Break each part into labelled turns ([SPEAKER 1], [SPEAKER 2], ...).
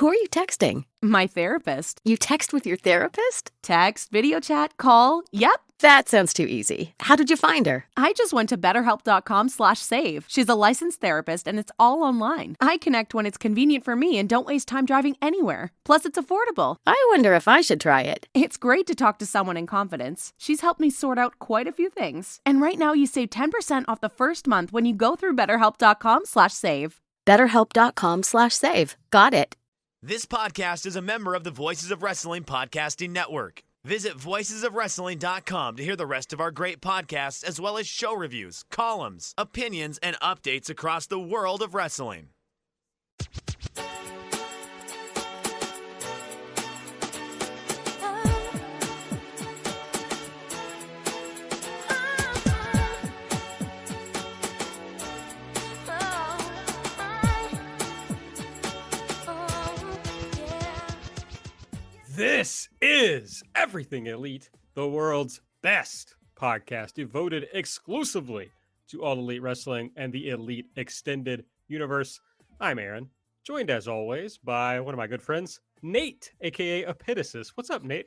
[SPEAKER 1] Who are you texting?
[SPEAKER 2] My therapist.
[SPEAKER 1] You text with your therapist?
[SPEAKER 2] Text, video chat, call. Yep.
[SPEAKER 1] That sounds too easy. How did you find her?
[SPEAKER 2] I just went to betterhelp.com/save. She's a licensed therapist and it's all online. I connect when it's convenient for me and don't waste time driving anywhere. Plus, it's affordable.
[SPEAKER 1] I wonder if I should try it.
[SPEAKER 2] It's great to talk to someone in confidence. She's helped me sort out quite a few things. And right now you save 10% off the first month when you go through betterhelp.com/save.
[SPEAKER 1] BetterHelp.com/save. Got it.
[SPEAKER 3] This podcast is a member of the Voices of Wrestling Podcasting Network. Visit voicesofwrestling.com to hear the rest of our great podcasts, as well as show reviews, columns, opinions, and updates across the world of wrestling.
[SPEAKER 4] This is Everything Elite, the world's best podcast devoted exclusively to all elite wrestling and the elite extended universe. I'm Aaron, joined as always by one of my good friends, Nate, aka Epitasis. What's up, Nate?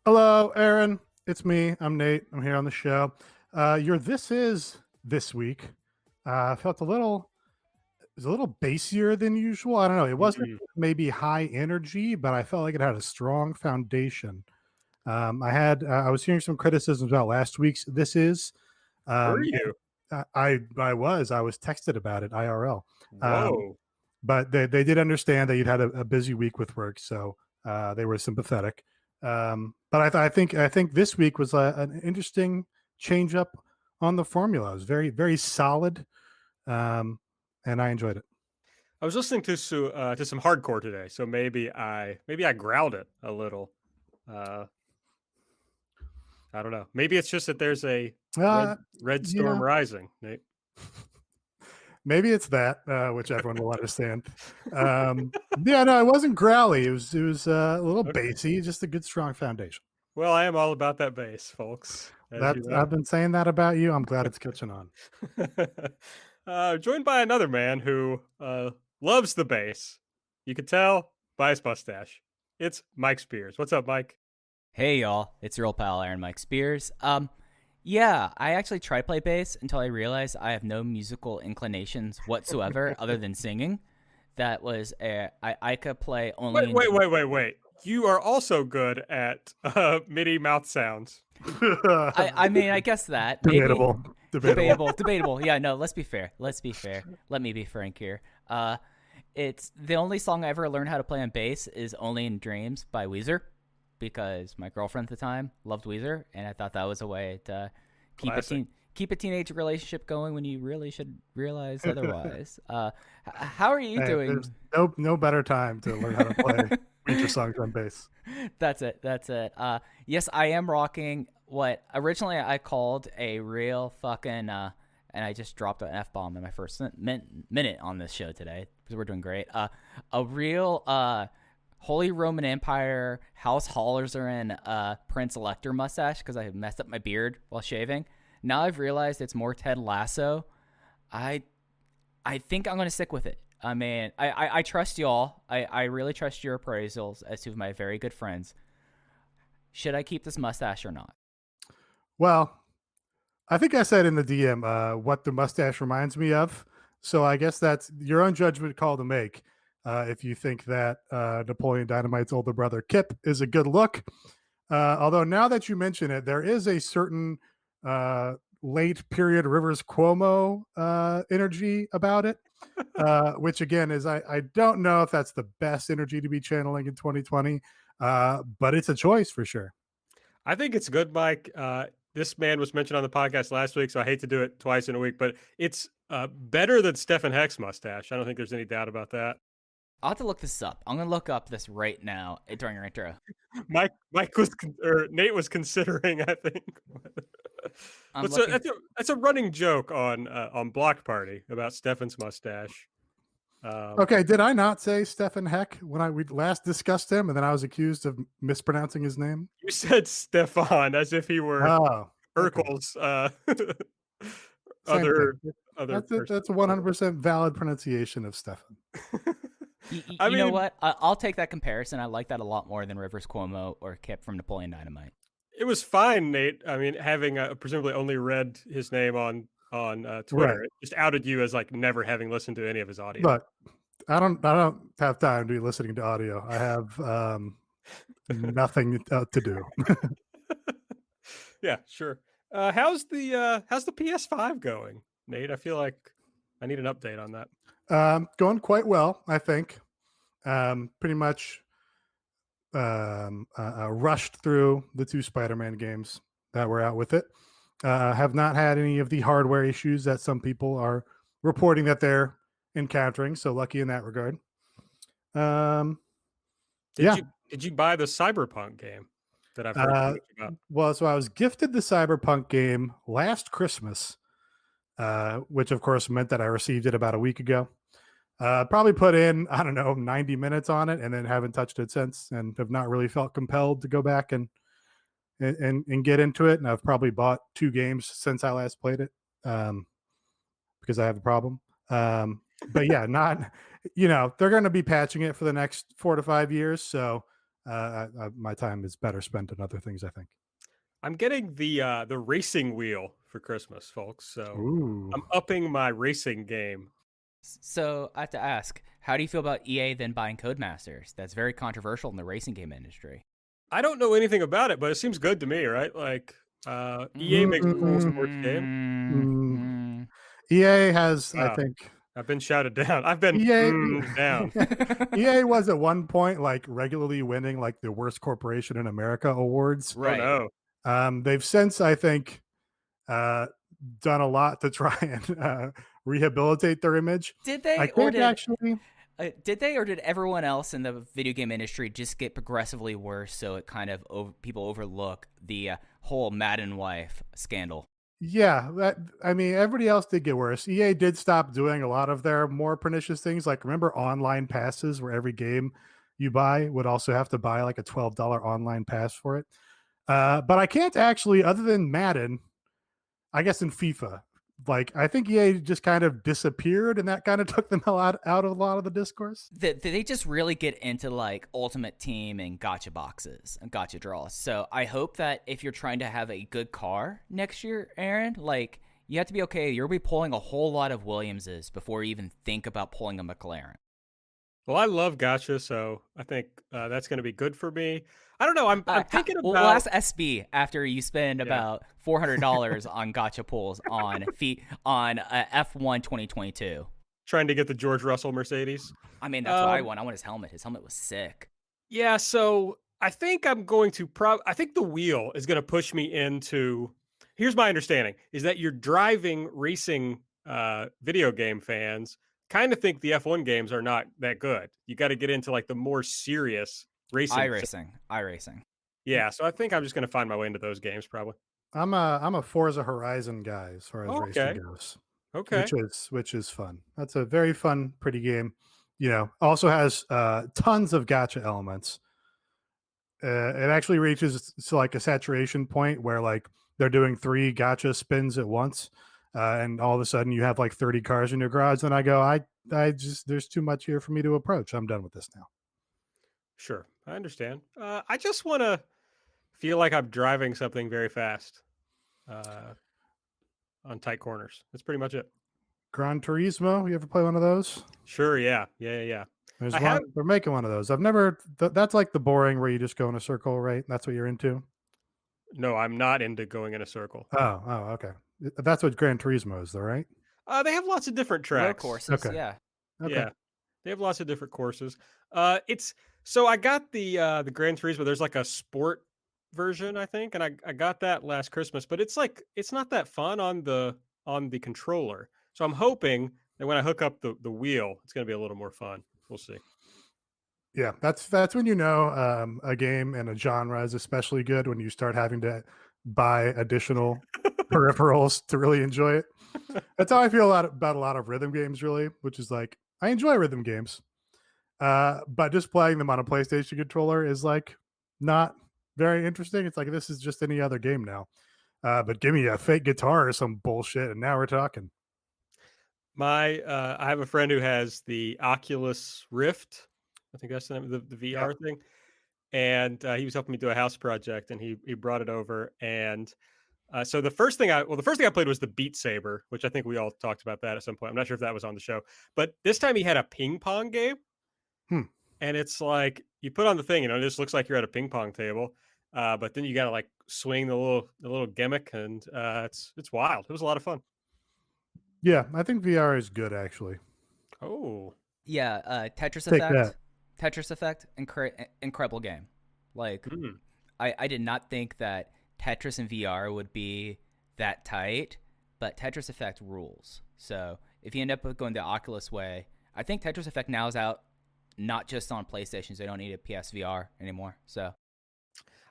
[SPEAKER 5] Hello, Aaron. It's me. I'm Nate. I'm here on the show. Your This Is this week felt a little bassier than usual. I don't know. It wasn't maybe high energy, but I felt like it had a strong foundation. I was hearing some criticisms about last week's This Is.
[SPEAKER 4] Were you?
[SPEAKER 5] I was texted about it IRL.
[SPEAKER 4] Whoa.
[SPEAKER 5] But they did understand that you'd had a busy week with work, so they were sympathetic. But I think this week was an interesting change up on the formula. It was very, very solid. And I enjoyed it.
[SPEAKER 4] I was listening to some hardcore today, so maybe I growled it a little. I don't know. Maybe it's just that there's a red storm rising, Nate.
[SPEAKER 5] Maybe it's that, which everyone will understand. No, it wasn't growly. It was a little bassy, just a good, strong foundation.
[SPEAKER 4] Well, I am all about that bass, folks.
[SPEAKER 5] I've been saying that about you. I'm glad it's catching on.
[SPEAKER 4] Joined by another man who loves the bass. You can tell by his mustache. It's Mike Spears. What's up, Mike?
[SPEAKER 6] Hey, y'all. It's your old pal, Aaron Mike Spears. Yeah, I actually tried to play bass until I realized I have no musical inclinations whatsoever other than singing. That was I could play only...
[SPEAKER 4] Wait. You are also good at MIDI mouth sounds.
[SPEAKER 6] I mean, I guess that. Debatable. Yeah, no, let's be fair. Let me be frank here. It's the only song I ever learned how to play on bass is Only in Dreams by Weezer, because my girlfriend at the time loved Weezer, and I thought that was a way to keep a teenage relationship going when you really should realize otherwise. How are you doing?
[SPEAKER 5] There's no better time to learn how to play Weezer songs on bass.
[SPEAKER 6] That's it. Yes, I am rocking what originally I called a real fucking, and I just dropped an F-bomb in my first minute on this show today because we're doing great. A real Holy Roman Empire House Hollers Prince Elector mustache because I messed up my beard while shaving. Now I've realized it's more Ted Lasso. I think I'm going to stick with it. I mean, I trust y'all. I really trust your appraisals as two of my very good friends. Should I keep this mustache or not?
[SPEAKER 5] Well, I think I said in the DM what the mustache reminds me of. So I guess that's your own judgment call to make. If you think that Napoleon Dynamite's older brother Kip is a good look. Although now that you mention it, there is a certain late period Rivers Cuomo energy about it. Which again is I don't know if that's the best energy to be channeling in 2020, but it's a choice for sure.
[SPEAKER 4] I think it's good, Mike. This man was mentioned on the podcast last week, so I hate to do it twice in a week, but it's better than Stephen Heck's mustache. I don't think there's any doubt about that.
[SPEAKER 6] I'll have to look this up. I'm going to look up this right now during our intro.
[SPEAKER 4] Nate was considering, I think. That's a running joke on Block Party about Stefan's mustache.
[SPEAKER 5] Okay, did I not say Stephen Heck when we last discussed him, and then I was accused of mispronouncing his name?
[SPEAKER 4] You said Stefan as if he were Urkel's other.
[SPEAKER 5] That's a 100% valid pronunciation of Stefan.
[SPEAKER 4] I
[SPEAKER 6] You know
[SPEAKER 4] mean,
[SPEAKER 6] what? I'll take that comparison. I like that a lot more than Rivers Cuomo or Kip from Napoleon Dynamite.
[SPEAKER 4] it was fine, Nate. I mean, having presumably only read his name on
[SPEAKER 5] Right.
[SPEAKER 4] Twitter, it just outed you as like never having listened to any of his audio.
[SPEAKER 5] Look, I don't have time to be listening to audio. I have nothing to do.
[SPEAKER 4] Yeah, sure. How's the PS5 going, Nate? I feel like I need an update on that.
[SPEAKER 5] Going quite well, I think. Pretty much rushed through the 2 Spider-Man games that were out with it. Have not had any of the hardware issues that some people are reporting that they're encountering. So lucky in that regard. Yeah.
[SPEAKER 4] Did you buy the Cyberpunk game that I've heard so much about?
[SPEAKER 5] Well, so I was gifted the Cyberpunk game last Christmas, which of course meant that I received it about a week ago. Probably put in, I don't know, 90 minutes on it and then haven't touched it since and have not really felt compelled to go back and get into it. And I've probably bought 2 games since I last played it because I have a problem. But yeah, not, they're going to be patching it for the next 4 to 5 years. So my time is better spent on other things, I think.
[SPEAKER 4] I'm getting the racing wheel for Christmas, folks. So
[SPEAKER 5] Ooh.
[SPEAKER 4] I'm upping my racing game.
[SPEAKER 6] So I have to ask, how do you feel about EA then buying Codemasters? That's very controversial in the racing game industry.
[SPEAKER 4] I don't know anything about it, but it seems good to me, right? Like EA makes a cool sports game.
[SPEAKER 5] EA has, I think,
[SPEAKER 4] I've been shouted down. I've been down.
[SPEAKER 5] EA was at one point like regularly winning like the worst corporation in America awards.
[SPEAKER 6] Right.
[SPEAKER 4] Oh
[SPEAKER 5] no. They've since, I think, done a lot to try and rehabilitate their image.
[SPEAKER 6] Did they?
[SPEAKER 5] I can't actually.
[SPEAKER 6] Did they, or did everyone else in the video game industry just get progressively worse? So it kind of people overlook the whole Madden wife scandal.
[SPEAKER 5] Yeah, everybody else did get worse. EA did stop doing a lot of their more pernicious things. Like, remember online passes where every game you buy would also have to buy like a $12 online pass for it. But I can't actually, other than Madden, I guess in FIFA, like I think EA just kind of disappeared and that kind of took them out of a lot of the discourse.
[SPEAKER 6] They just really get into like Ultimate Team and gotcha boxes and gotcha draws. So I hope that if you're trying to have a good car next year, Aaron, like you have to be okay. You'll be pulling a whole lot of Williamses before you even think about pulling a McLaren.
[SPEAKER 4] Well, I love gotcha, so I think that's going to be good for me. I don't know. I'm thinking about.
[SPEAKER 6] We'll ask SB after you spend about $400 on gotcha pulls on F1 2022.
[SPEAKER 4] Trying to get the George Russell Mercedes.
[SPEAKER 6] I mean, that's what I want. I want his helmet. His helmet was sick.
[SPEAKER 4] Yeah, so I think I'm going to I think the wheel is going to push me into. Here's my understanding: is that you're driving racing video game fans kind of think the F1 games are not that good. You got to get into like the more serious racing.
[SPEAKER 6] iRacing.
[SPEAKER 4] Yeah, so I think I'm just going to find my way into those games probably.
[SPEAKER 5] I'm a Forza Horizon guy as far as racing goes.
[SPEAKER 4] Okay.
[SPEAKER 5] Which is fun. That's a very fun, pretty game. Also has tons of gotcha elements. It actually reaches to like a saturation point where like they're doing 3 gotcha spins at once. And all of a sudden you have like 30 cars in your garage. Then I go, I just, there's too much here for me to approach. I'm done with this now.
[SPEAKER 4] Sure. I understand. I just want to feel like I'm driving something very fast on tight corners. That's pretty much it.
[SPEAKER 5] Gran Turismo. You ever play one of those?
[SPEAKER 4] Sure. Yeah.
[SPEAKER 5] They're making one of those. I've never, that's like the boring where you just go in a circle, right? That's what you're into.
[SPEAKER 4] No, I'm not into going in a circle.
[SPEAKER 5] Oh, okay. That's what Gran Turismo is, though, right?
[SPEAKER 4] They have lots of different tracks.
[SPEAKER 6] Road courses,
[SPEAKER 5] okay.
[SPEAKER 6] Yeah.
[SPEAKER 5] Okay.
[SPEAKER 4] Yeah, they have lots of different courses. So I got the Gran Turismo. There's like a sport version, I think, and I got that last Christmas. But it's not that fun on the controller. So I'm hoping that when I hook up the wheel, it's going to be a little more fun. We'll see.
[SPEAKER 5] Yeah, that's when a game and a genre is especially good when you start having to buy additional peripherals to really enjoy it. That's how I feel about a lot of rhythm games, really, which is like I enjoy rhythm games, but just playing them on a PlayStation controller is like not very interesting. It's like this is just any other game now. But give me a fake guitar or some bullshit, and now we're talking.
[SPEAKER 4] I have a friend who has the Oculus Rift. I think that's the name of the VR thing. And he was helping me do a house project, and he brought it over. And so the first thing I played was the Beat Saber, which I think we all talked about that at some point. I'm not sure if that was on the show, but this time he had a ping pong game,
[SPEAKER 5] Hmm.
[SPEAKER 4] and it's like you put on the thing, it just looks like you're at a ping pong table, but then you got to like swing the little gimmick, and it's wild. It was a lot of fun.
[SPEAKER 5] Yeah, I think VR is good actually.
[SPEAKER 4] Oh,
[SPEAKER 6] Yeah, Tetris
[SPEAKER 5] Take
[SPEAKER 6] Effect.
[SPEAKER 5] that.
[SPEAKER 6] Tetris Effect, incredible game. Like,
[SPEAKER 4] mm.
[SPEAKER 6] I did not think that Tetris and VR would be that tight, but Tetris Effect rules. So if you end up going the Oculus way, I think Tetris Effect now is out not just on PlayStation, so they don't need a PSVR anymore. So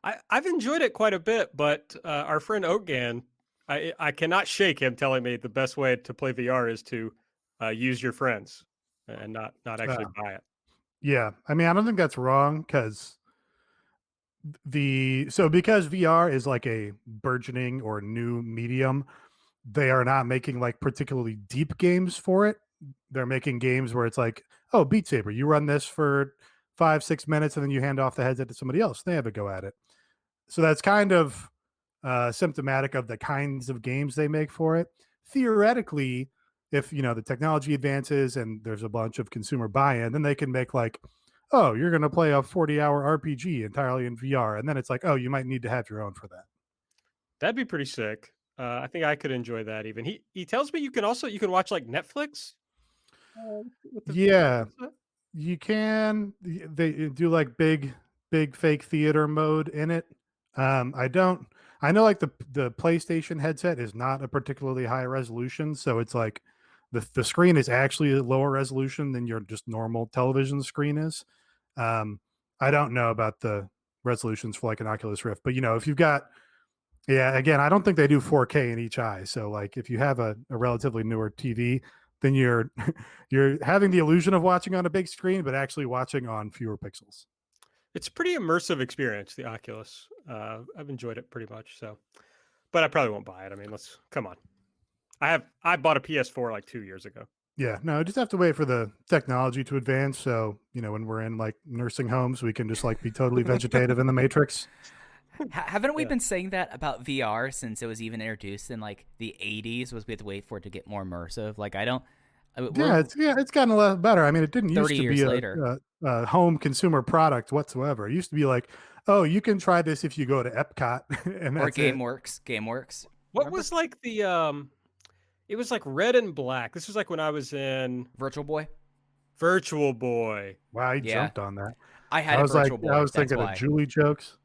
[SPEAKER 4] I've enjoyed it quite a bit, but our friend Ogan, I cannot shake him telling me the best way to play VR is to use your friends and not actually buy it.
[SPEAKER 5] Yeah, I mean, I don't think that's wrong because because VR is like a burgeoning or new medium, they are not making like particularly deep games for it. They're making games where it's like, oh, Beat Saber, you run this for 5-6 minutes and then you hand off the headset to somebody else. They have a go at it. So that's kind of symptomatic of the kinds of games they make for it. Theoretically, if the technology advances and there's a bunch of consumer buy-in, then they can make like, oh, you're going to play a 40-hour RPG entirely in VR, and then it's like, oh, you might need to have your own for that.
[SPEAKER 4] That'd be pretty sick. I think I could enjoy that. Even he tells me you can watch like Netflix. With the
[SPEAKER 5] Yeah,
[SPEAKER 4] headset?
[SPEAKER 5] you can. They do like big fake theater mode in it. I don't. I know like the PlayStation headset is not a particularly high resolution, so it's like the screen is actually a lower resolution than your just normal television screen is. I don't know about the resolutions for like an Oculus Rift, but if you've got, yeah, again, I don't think they do 4K in each eye. So like if you have a relatively newer TV, then you're you're having the illusion of watching on a big screen, but actually watching on fewer pixels.
[SPEAKER 4] It's a pretty immersive experience, the Oculus. I've enjoyed it pretty much. So, but I probably won't buy it. I mean, let's come on. I bought a PS4 like 2 years ago.
[SPEAKER 5] Yeah, no, just have to wait for the technology to advance. So, when we're in like nursing homes, we can just like be totally vegetative in the Matrix.
[SPEAKER 6] haven't we
[SPEAKER 4] Yeah.
[SPEAKER 6] been saying that about VR since it was even introduced in like the 80s? Was we have to wait for it to get more immersive? Like
[SPEAKER 5] It's gotten a lot better. I mean, it didn't used
[SPEAKER 6] 30
[SPEAKER 5] to
[SPEAKER 6] years
[SPEAKER 5] be
[SPEAKER 6] later.
[SPEAKER 5] a home consumer product whatsoever. It used to be like, oh, you can try this if you go to Epcot, and
[SPEAKER 6] Or
[SPEAKER 5] that's it.
[SPEAKER 6] GameWorks.
[SPEAKER 4] What
[SPEAKER 6] Remember?
[SPEAKER 4] was like the it was like red and black. This was like when I was in
[SPEAKER 6] Virtual Boy.
[SPEAKER 4] Virtual Boy.
[SPEAKER 5] Wow, I
[SPEAKER 6] Yeah.
[SPEAKER 5] jumped on that.
[SPEAKER 6] I had
[SPEAKER 5] I
[SPEAKER 6] a
[SPEAKER 5] was like,
[SPEAKER 6] Virtual Boy.
[SPEAKER 5] I was
[SPEAKER 6] That's
[SPEAKER 5] thinking
[SPEAKER 6] why.
[SPEAKER 5] of Julie jokes.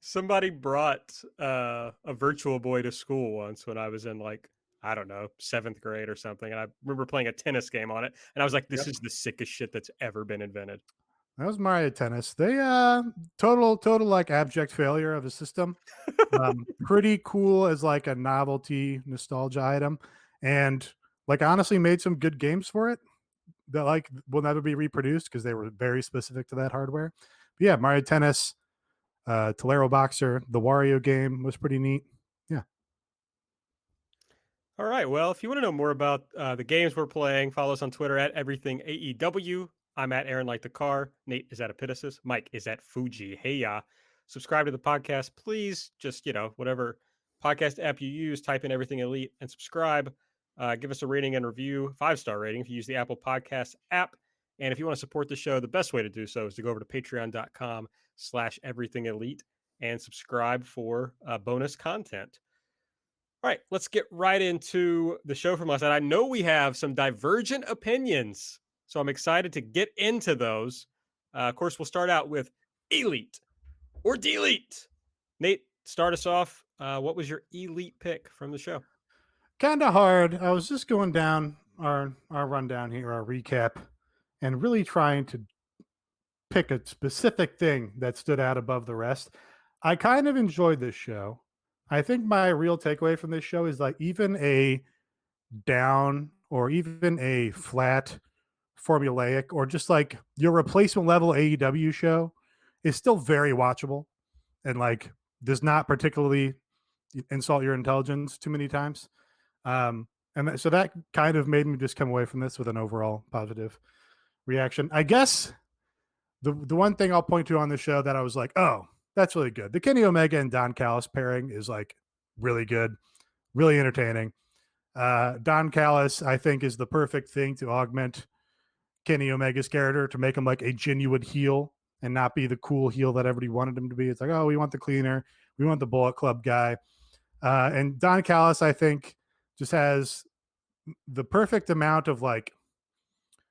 [SPEAKER 4] Somebody brought a Virtual Boy to school once when I was in like, I don't know, 7th grade or something. And I remember playing a tennis game on it. And I was like, this is the sickest shit that's ever been invented.
[SPEAKER 5] That was Mario Tennis. They total like abject failure of a system. Pretty cool as like a novelty nostalgia item, and like honestly made some good games for it that like will never be reproduced because they were very specific to that hardware. But yeah, Mario Tennis, Tolero Boxer, the Wario game was pretty neat. Yeah.
[SPEAKER 4] All right. Well, if you want to know more about the games we're playing, follow us on Twitter at everything AEW. I'm at Aaron Like the Car. Nate is at Epitasis. Mike is at Fuji. Hey, ya. Subscribe to the podcast, please. Just, whatever podcast app you use, type in Everything Elite and subscribe. Give us a rating and review, 5-star rating if you use the Apple Podcast app. And if you want to support the show, the best way to do so is to go over to patreon.com/everything elite and subscribe for bonus content. All right, let's get right into the show from last night. I know we have some divergent opinions, so I'm excited to get into those. Of course, we'll start out with Elite or Delete. Nate, start us off. What was your Elite pick from the show?
[SPEAKER 5] Kind of hard. I was just going down our rundown here, our recap, and really trying to pick a specific thing that stood out above the rest. I kind of enjoyed this show. I think my real takeaway from this show is like even a down or even a flat formulaic or just like your replacement level AEW show is still very watchable and like does not particularly insult your intelligence too many times. So that kind of made me just come away from this with an overall positive reaction. I guess the one thing I'll point to on the show that I was like, oh, that's really good. The Kenny Omega and Don Callis pairing is like really good, really entertaining. Don Callis, I think, is the perfect thing to augment Kenny Omega's character, to make him like a genuine heel and not be the cool heel that everybody wanted him to be. It's like, oh, we want the cleaner, we want the Bullet Club guy. And Don Callis, I think, just has the perfect amount of like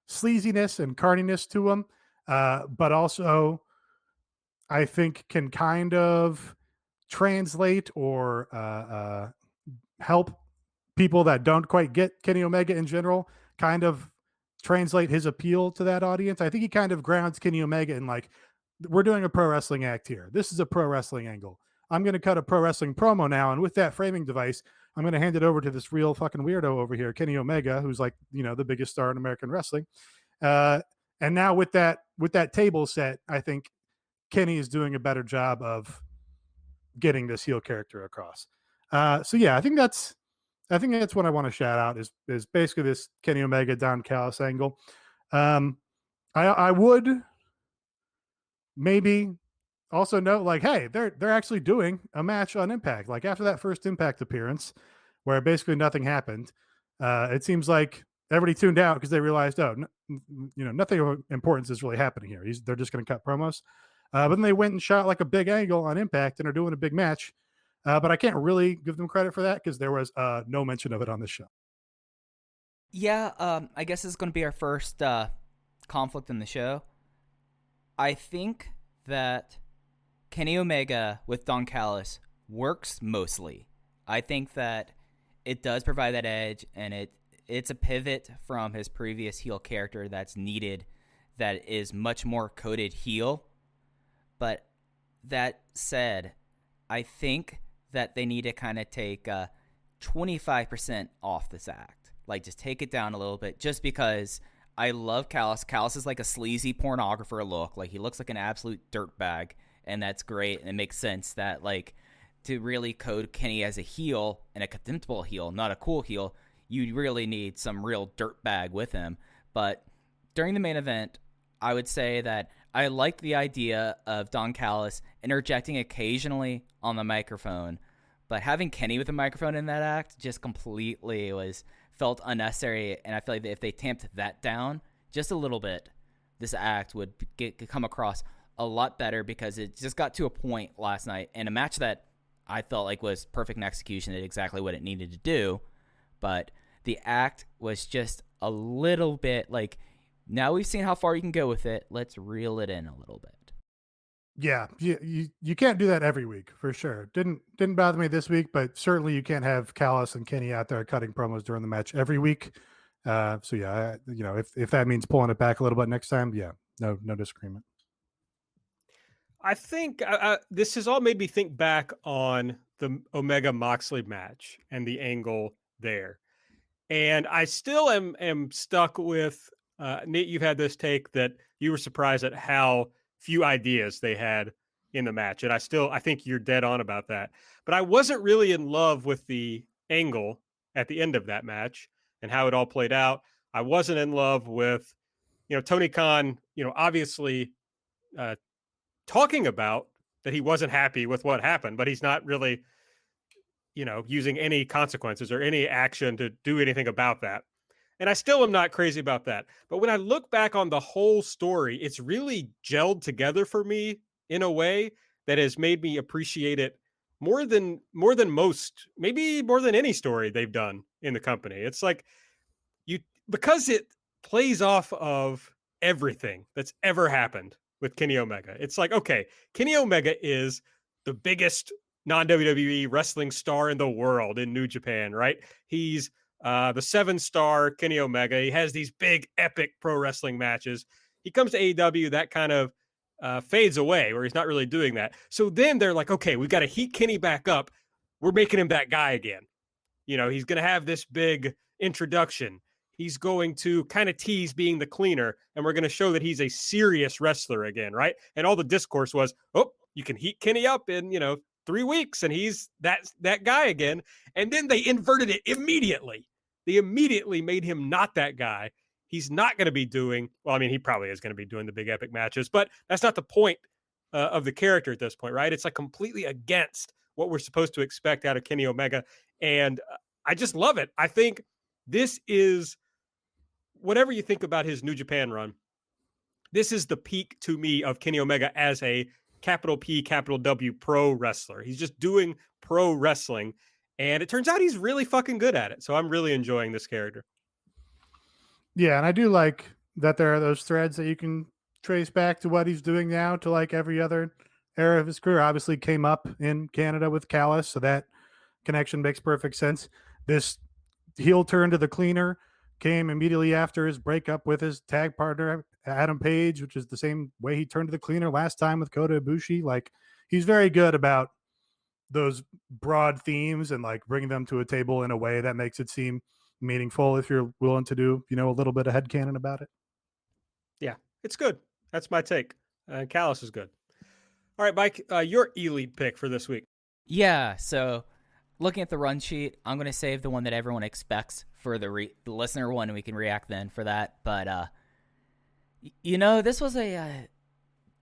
[SPEAKER 5] sleaziness and carniness to him, but also I think can kind of translate or help people that don't quite get Kenny Omega in general kind of translate his appeal to that audience. I think he kind of grounds Kenny Omega in like, we're doing a pro wrestling act here. This is a pro wrestling angle. I'm going to cut a pro wrestling promo now. And with that framing device, I'm going to hand it over to this real fucking weirdo over here, Kenny Omega, who's like, the biggest star in American wrestling. And now with that table set, I think Kenny is doing a better job of getting this heel character across. So yeah, I think that's what I want to shout out is basically this Kenny Omega Don Callis angle. I would maybe also note, like, hey, they're actually doing a match on Impact. Like after that first Impact appearance, where basically nothing happened, it seems like everybody tuned out because they realized, nothing of importance is really happening here. They're just going to cut promos. But then they went and shot like a big angle on Impact and are doing a big match. But I can't really give them credit for that because there was no mention of it on this show.
[SPEAKER 6] Yeah, I guess it's going to be our first conflict in the show. I think that Kenny Omega with Don Callis works mostly. I think that it does provide that edge, and it's a pivot from his previous heel character that's needed, that is much more coded heel. But that said, I think that they need to kind of take 25% off this act. Like, just take it down a little bit, just because I love Callis. Callis is like a sleazy pornographer look. Like, he looks like an absolute dirtbag, and that's great. And it makes sense that, like, to really code Kenny as a heel, and a contemptible heel, not a cool heel, you really need some real dirtbag with him. But during the main event, I would say that I like the idea of Don Callis interjecting occasionally on the microphone, but having Kenny with a microphone in that act just completely felt unnecessary. And I feel like if they tamped that down just a little bit, this act would come across a lot better, because it just got to a point last night in a match that I felt like was perfect in execution, did exactly what it needed to do. But the act was just a little bit like, now we've seen how far you can go with it, let's reel it in a little bit.
[SPEAKER 5] Yeah, you can't do that every week for sure. Didn't bother me this week, but certainly you can't have Callis and Kenny out there cutting promos during the match every week. So yeah, if that means pulling it back a little bit next time, yeah, no disagreement.
[SPEAKER 4] I think this has all made me think back on the Omega Moxley match and the angle there. And I still am stuck with, Nate, you've had this take that you were surprised at how few ideas they had in the match. And I think you're dead on about that. But I wasn't really in love with the angle at the end of that match and how it all played out. I wasn't in love with, Tony Khan, obviously talking about that he wasn't happy with what happened, but he's not really, using any consequences or any action to do anything about that. And I still am not crazy about that. But when I look back on the whole story, it's really gelled together for me in a way that has made me appreciate it more than most, maybe more than any story they've done in the company. It's like because it plays off of everything that's ever happened with Kenny Omega. It's like, okay, Kenny Omega is the biggest non-WWE wrestling star in the world in New Japan, right? He's the 7-star Kenny Omega. He has these big, epic pro wrestling matches. He comes to AEW, that kind of fades away, where he's not really doing that. So then they're like, okay, we've got to heat Kenny back up. We're making him that guy again. He's going to have this big introduction. He's going to kind of tease being the cleaner, and we're going to show that he's a serious wrestler again, right? And all the discourse was, oh, you can heat Kenny up in, 3 weeks and he's that guy again. And then they inverted it immediately. They immediately made him not that guy. He's not going to be doing, well, I mean, he probably is going to be doing the big epic matches, but that's not the point of the character at this point, right? It's like completely against what we're supposed to expect out of Kenny Omega. And I just love it. I think this is, whatever you think about his New Japan run, this is the peak to me of Kenny Omega as a capital P, capital W pro wrestler. He's just doing pro wrestling. And it turns out he's really fucking good at it. So I'm really enjoying this character.
[SPEAKER 5] Yeah, and I do like that there are those threads that you can trace back to what he's doing now to like every other era of his career. Obviously came up in Canada with Callis, so that connection makes perfect sense. This heel turn to the cleaner came immediately after his breakup with his tag partner, Adam Page, which is the same way he turned to the cleaner last time with Kota Ibushi. Like, he's very good about those broad themes and like bringing them to a table in a way that makes it seem meaningful if you're willing to do, a little bit of headcanon about it.
[SPEAKER 4] Yeah, it's good. That's my take. Callis is good. All right, Mike, your elite pick for this week.
[SPEAKER 6] Yeah, so looking at the run sheet, I'm going to save the one that everyone expects for the listener one, and we can react then for that. But, this was a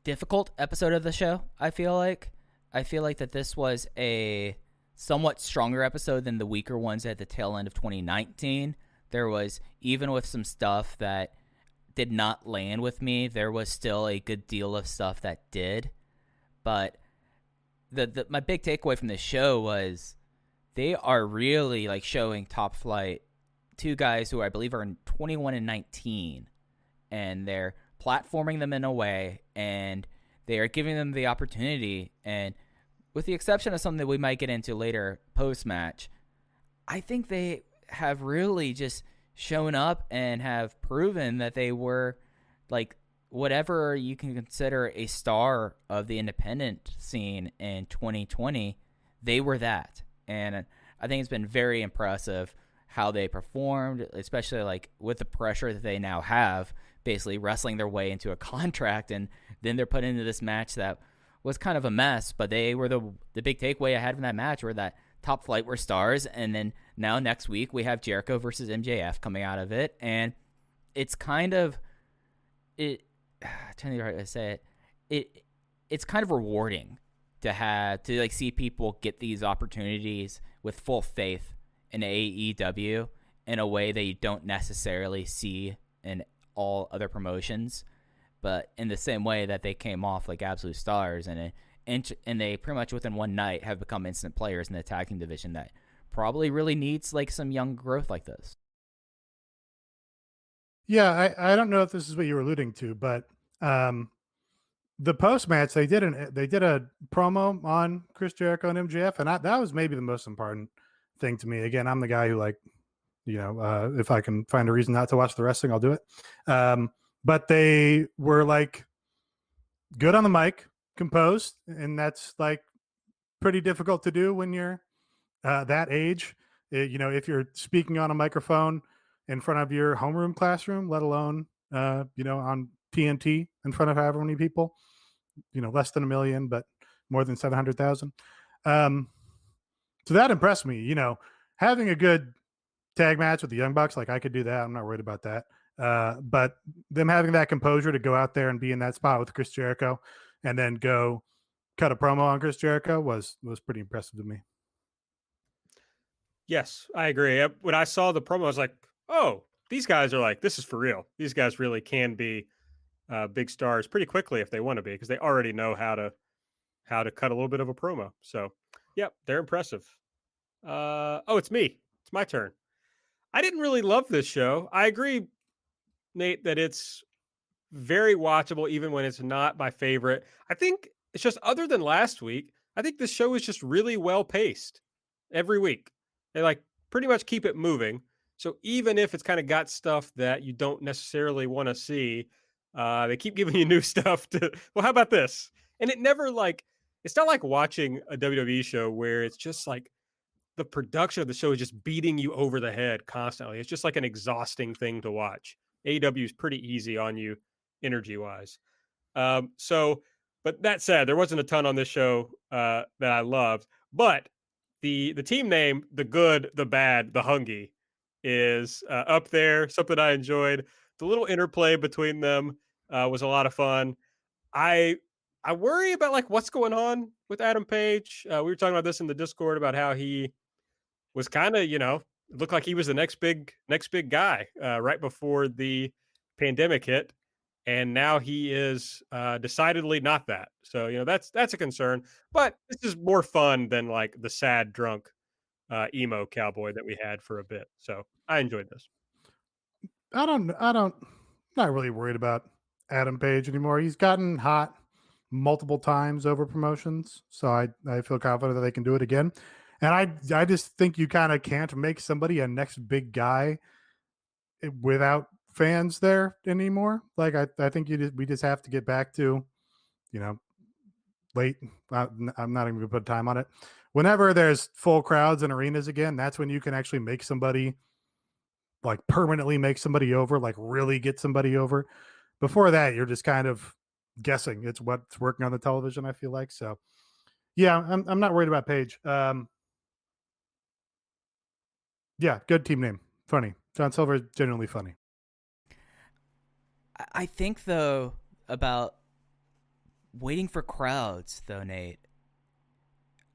[SPEAKER 6] difficult episode of the show, I feel like. I feel like that this was a somewhat stronger episode than the weaker ones at the tail end of 2019. There was, even with some stuff that did not land with me, there was still a good deal of stuff that did. But my big takeaway from this show was they are really like showing Top Flight, two guys who I believe are in 21 and 19, and they're platforming them in a way, and they are giving them the opportunity. And with the exception of something that we might get into later post-match, I think they have really just shown up and have proven that they were like whatever you can consider a star of the independent scene in 2020. They were that. And I think it's been very impressive how they performed, especially like with the pressure that they now have, basically wrestling their way into a contract, and then they're put into this match that was kind of a mess, but they were the big takeaway I had from that match were that Top Flight were stars. And then now next week we have Jericho versus MJF coming out of it, and it's kind of I'm trying to think how to say it's kind of rewarding to like see people get these opportunities with full faith in AEW in a way that you don't necessarily see in all other promotions, but in the same way that they came off like absolute stars, and they pretty much within one night have become instant players in the tag team division that probably really needs like some young growth like this.
[SPEAKER 5] Yeah, I don't know if this is what you were alluding to, but the post match they did a promo on Chris Jericho and MJF, and that was maybe the most important thing to me. Again, I'm the guy who like, if I can find a reason not to watch the wrestling, I'll do it. But they were like good on the mic, composed, and that's like pretty difficult to do when you're that age. If you're speaking on a microphone in front of your homeroom classroom, let alone on TNT in front of however many people, less than 1 million, but more than 700,000. So that impressed me. Having a good tag match with the Young Bucks, like I could do that. I'm not worried about that. But them having that composure to go out there and be in that spot with Chris Jericho and then go cut a promo on Chris Jericho was pretty impressive to me.
[SPEAKER 4] Yes, I agree. When I saw the promo, I was like, oh, these guys are like, this is for real. These guys really can be big stars pretty quickly if they want to be, because they already know how to cut a little bit of a promo. So, yep, they're impressive. It's me. It's my turn. I didn't really love this show. I agree, Nate, that it's very watchable even when it's not my favorite. I think it's just, other than last week, I think this show is just really well paced every week. They like pretty much keep it moving. So even if it's kind of got stuff that you don't necessarily want to see, they keep giving you new stuff well, how about this? And it never it's not like watching a WWE show where it's just like the production of the show is just beating you over the head constantly. It's just like an exhausting thing to watch. AEW is pretty easy on you energy wise. So But that said, there wasn't a ton on this show that I loved. But the team name, the good, the bad, the Hungy, is up there. Something I enjoyed. The little interplay between them was a lot of fun. I I worry about like what's going on with Adam Page. We were talking about this in the Discord about how he was kind of, looked like he was the next big guy right before the pandemic hit, and now he is decidedly not that. So that's a concern. But this is more fun than like the sad drunk emo cowboy that we had for a bit. So I enjoyed this.
[SPEAKER 5] I don't, not really worried about Adam Page anymore. He's gotten hot multiple times over promotions, so I feel confident that they can do it again. And I just think you kind of can't make somebody a next big guy without fans there anymore. Like I think we just have to get back to, you know, late. I'm not even gonna put time on it. Whenever there's full crowds in arenas again, that's when you can actually make somebody, like permanently make somebody over, like really get somebody over. Before that, you're just kind of guessing. It's what's working on the television, I feel like. So yeah, I'm not worried about Paige. Yeah, good team name. Funny. John Silver is genuinely funny.
[SPEAKER 6] I think though about waiting for crowds though, Nate.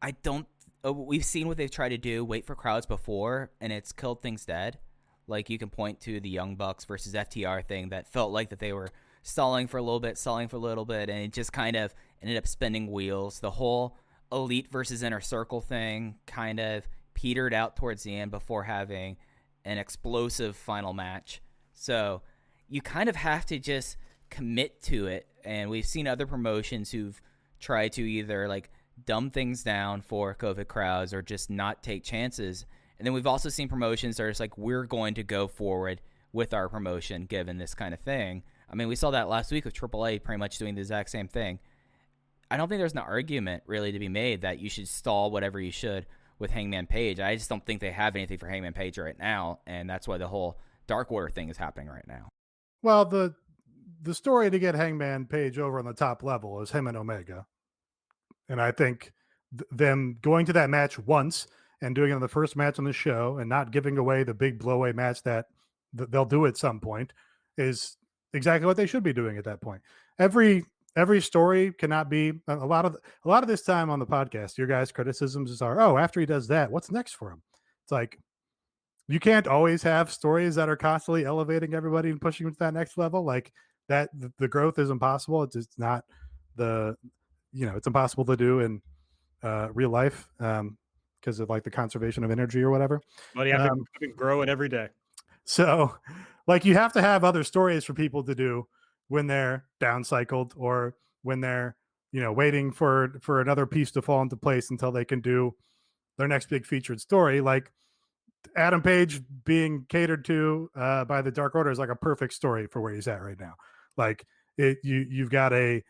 [SPEAKER 6] I don't. We've seen what they've tried to do, wait for crowds before, and it's killed things dead. Like you can point to the Young Bucks versus FTR thing that felt like that they were stalling for a little bit, and it just kind of ended up spinning wheels. The whole Elite versus Inner Circle thing kind of petered out towards the end before having an explosive final match. So you kind of have to just commit to it. And we've seen other promotions who've tried to either like dumb things down for COVID crowds or just not take chances. And then we've also seen promotions that are just like, we're going to go forward with our promotion given this kind of thing. I mean, we saw that last week with AAA pretty much doing the exact same thing. I don't think there's an argument really to be made that you should stall whatever you should with Hangman Page. I just don't think they have anything for Hangman Page right now, and that's why the whole Dark Order thing is happening right now.
[SPEAKER 5] Well, the story to get Hangman Page over on the top level is him and Omega. And I think them going to that match once and doing it on the first match on the show and not giving away the big blowaway match that they'll do at some point is exactly what they should be doing at that point. Every story cannot be a lot of this time on the podcast. Your guys' criticisms are, oh, after he does that, what's next for him? It's like you can't always have stories that are constantly elevating everybody and pushing them to that next level. Like that, the growth is impossible. It's just not it's impossible to do in real life because of like the conservation of energy or whatever.
[SPEAKER 4] But I've been growing every day.
[SPEAKER 5] So like you have to have other stories for people to do when they're downcycled or when they're, waiting for another piece to fall into place until they can do their next big featured story. Like Adam Page being catered to by the Dark Order is like a perfect story for where he's at right now. Like you've got a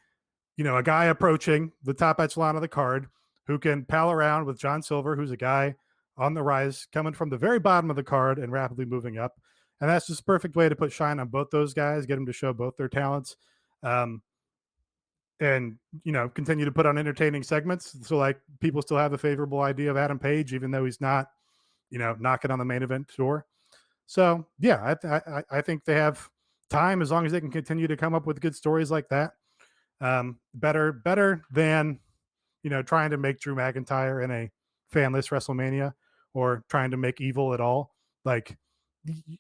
[SPEAKER 5] guy approaching the top echelon of the card who can pal around with John Silver, who's a guy on the rise, coming from the very bottom of the card and rapidly moving up. And that's just a perfect way to put shine on both those guys, get them to show both their talents, and continue to put on entertaining segments. So like people still have a favorable idea of Adam Page, even though he's not, knocking on the main event door. So yeah, I think they have time as long as they can continue to come up with good stories like that. Better than trying to make Drew McIntyre in a fanless WrestleMania or trying to make Evil at all. Like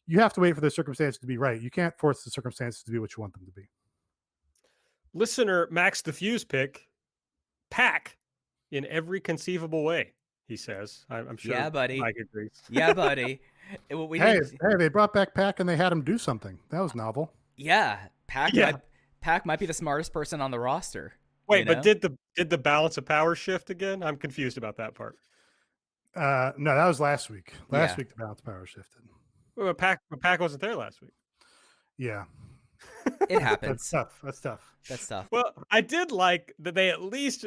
[SPEAKER 5] you have to wait for the circumstances to be right. You can't force the circumstances to be what you want them to be.
[SPEAKER 4] Listener Max the Fuse pick, Pac in every conceivable way, he says. I'm sure.
[SPEAKER 6] Yeah, buddy.
[SPEAKER 4] Mike agrees.
[SPEAKER 6] Yeah, buddy.
[SPEAKER 5] They brought back Pac and they had him do something. That was novel.
[SPEAKER 6] Yeah, Pac might be the smartest person on the roster.
[SPEAKER 4] Wait, but did the balance of power shift again? I'm confused about that part.
[SPEAKER 5] No, that was last week. Last week the balance of power shifted.
[SPEAKER 4] Well, Pac wasn't there last week.
[SPEAKER 5] Yeah.
[SPEAKER 6] It happens.
[SPEAKER 5] That's tough.
[SPEAKER 4] Well, I did like that they at least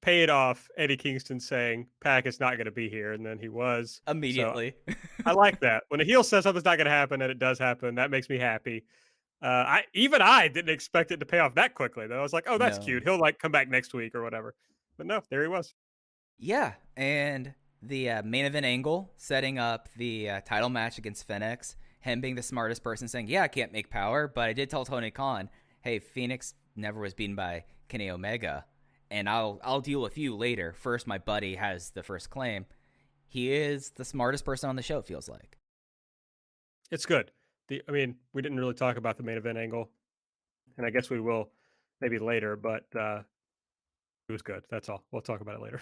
[SPEAKER 4] paid off Eddie Kingston saying Pac is not going to be here, and then he was.
[SPEAKER 6] Immediately.
[SPEAKER 4] So I like that. When a heel says something's not going to happen and it does happen, that makes me happy. I didn't expect it to pay off that quickly, though. I was like, oh, that's
[SPEAKER 6] No.
[SPEAKER 4] cute. He'll like come back next week or whatever. But no, there he was.
[SPEAKER 6] Yeah, and the main event angle, setting up the title match against Phoenix, him being the smartest person saying, yeah, I can't make power, but I did tell Tony Khan, hey, Phoenix never was beaten by Kenny Omega, and I'll deal with you later. First, my buddy has the first claim. He is the smartest person on the show, it feels like.
[SPEAKER 4] It's good. We didn't really talk about the main event angle, and I guess we will maybe later, but it was good. That's all. We'll talk about it later.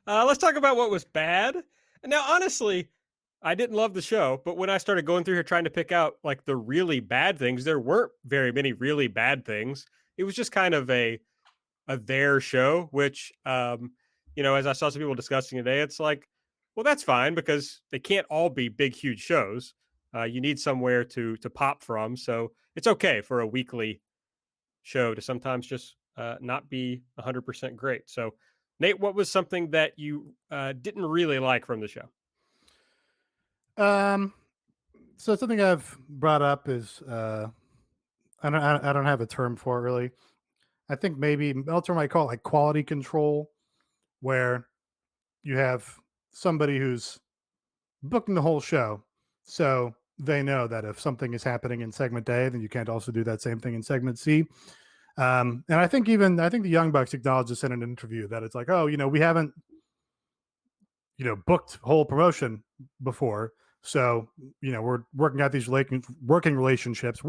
[SPEAKER 4] Let's talk about what was bad. Now, honestly, I didn't love the show, but when I started going through here trying to pick out like the really bad things, there weren't very many really bad things. It was just kind of a their show, which, as I saw some people discussing today, it's like, well, that's fine because they can't all be big, huge shows. You need somewhere to pop from. So it's okay for a weekly show to sometimes just not be 100% great. So, Nate, what was something that you didn't really like from the show?
[SPEAKER 5] So something I've brought up is I don't have a term for it really. I think maybe Meltzer might call it like quality control, where you have somebody who's booking the whole show, so they know that if something is happening in segment A, then you can't also do that same thing in segment C. And I think the Young Bucks acknowledged this in an interview that it's like, oh, we haven't, booked whole promotion before. So, we're working out these working relationships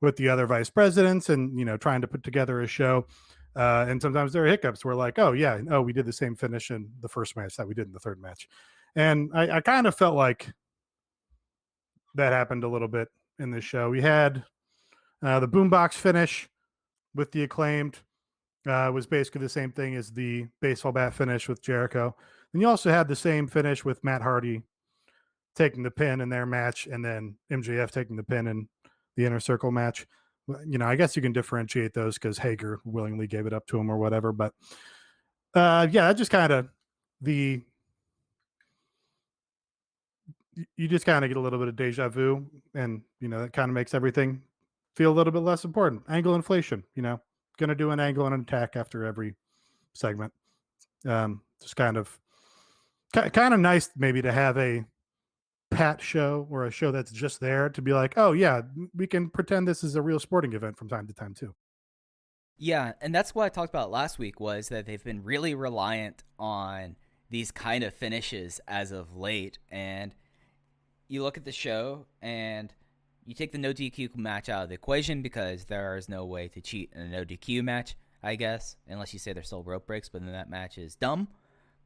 [SPEAKER 5] with the other vice presidents and, trying to put together a show. And sometimes there are hiccups. We're like, oh, yeah, we did the same finish in the first match that we did in the third match. And I kind of felt like that happened a little bit in this show. We had the boombox finish with the Acclaimed. Was basically the same thing as the baseball bat finish with Jericho. And you also had the same finish with Matt Hardy taking the pin in their match and then MJF taking the pin in the Inner Circle match. I guess you can differentiate those because Hager willingly gave it up to him or whatever. But just kind of you just kind of get a little bit of deja vu, and that kind of makes everything feel a little bit less important. Angle inflation, going to do an angle and an attack after every segment. Just kind of nice maybe to have a pat show or a show that's just there to be like, oh yeah, we can pretend this is a real sporting event from time to time too.
[SPEAKER 6] Yeah, and that's what I talked about last week, was that they've been really reliant on these kind of finishes as of late. And you look at the show and you take the no DQ match out of the equation because there is no way to cheat in a no DQ match, I guess, unless you say there's still rope breaks, but then that match is dumb.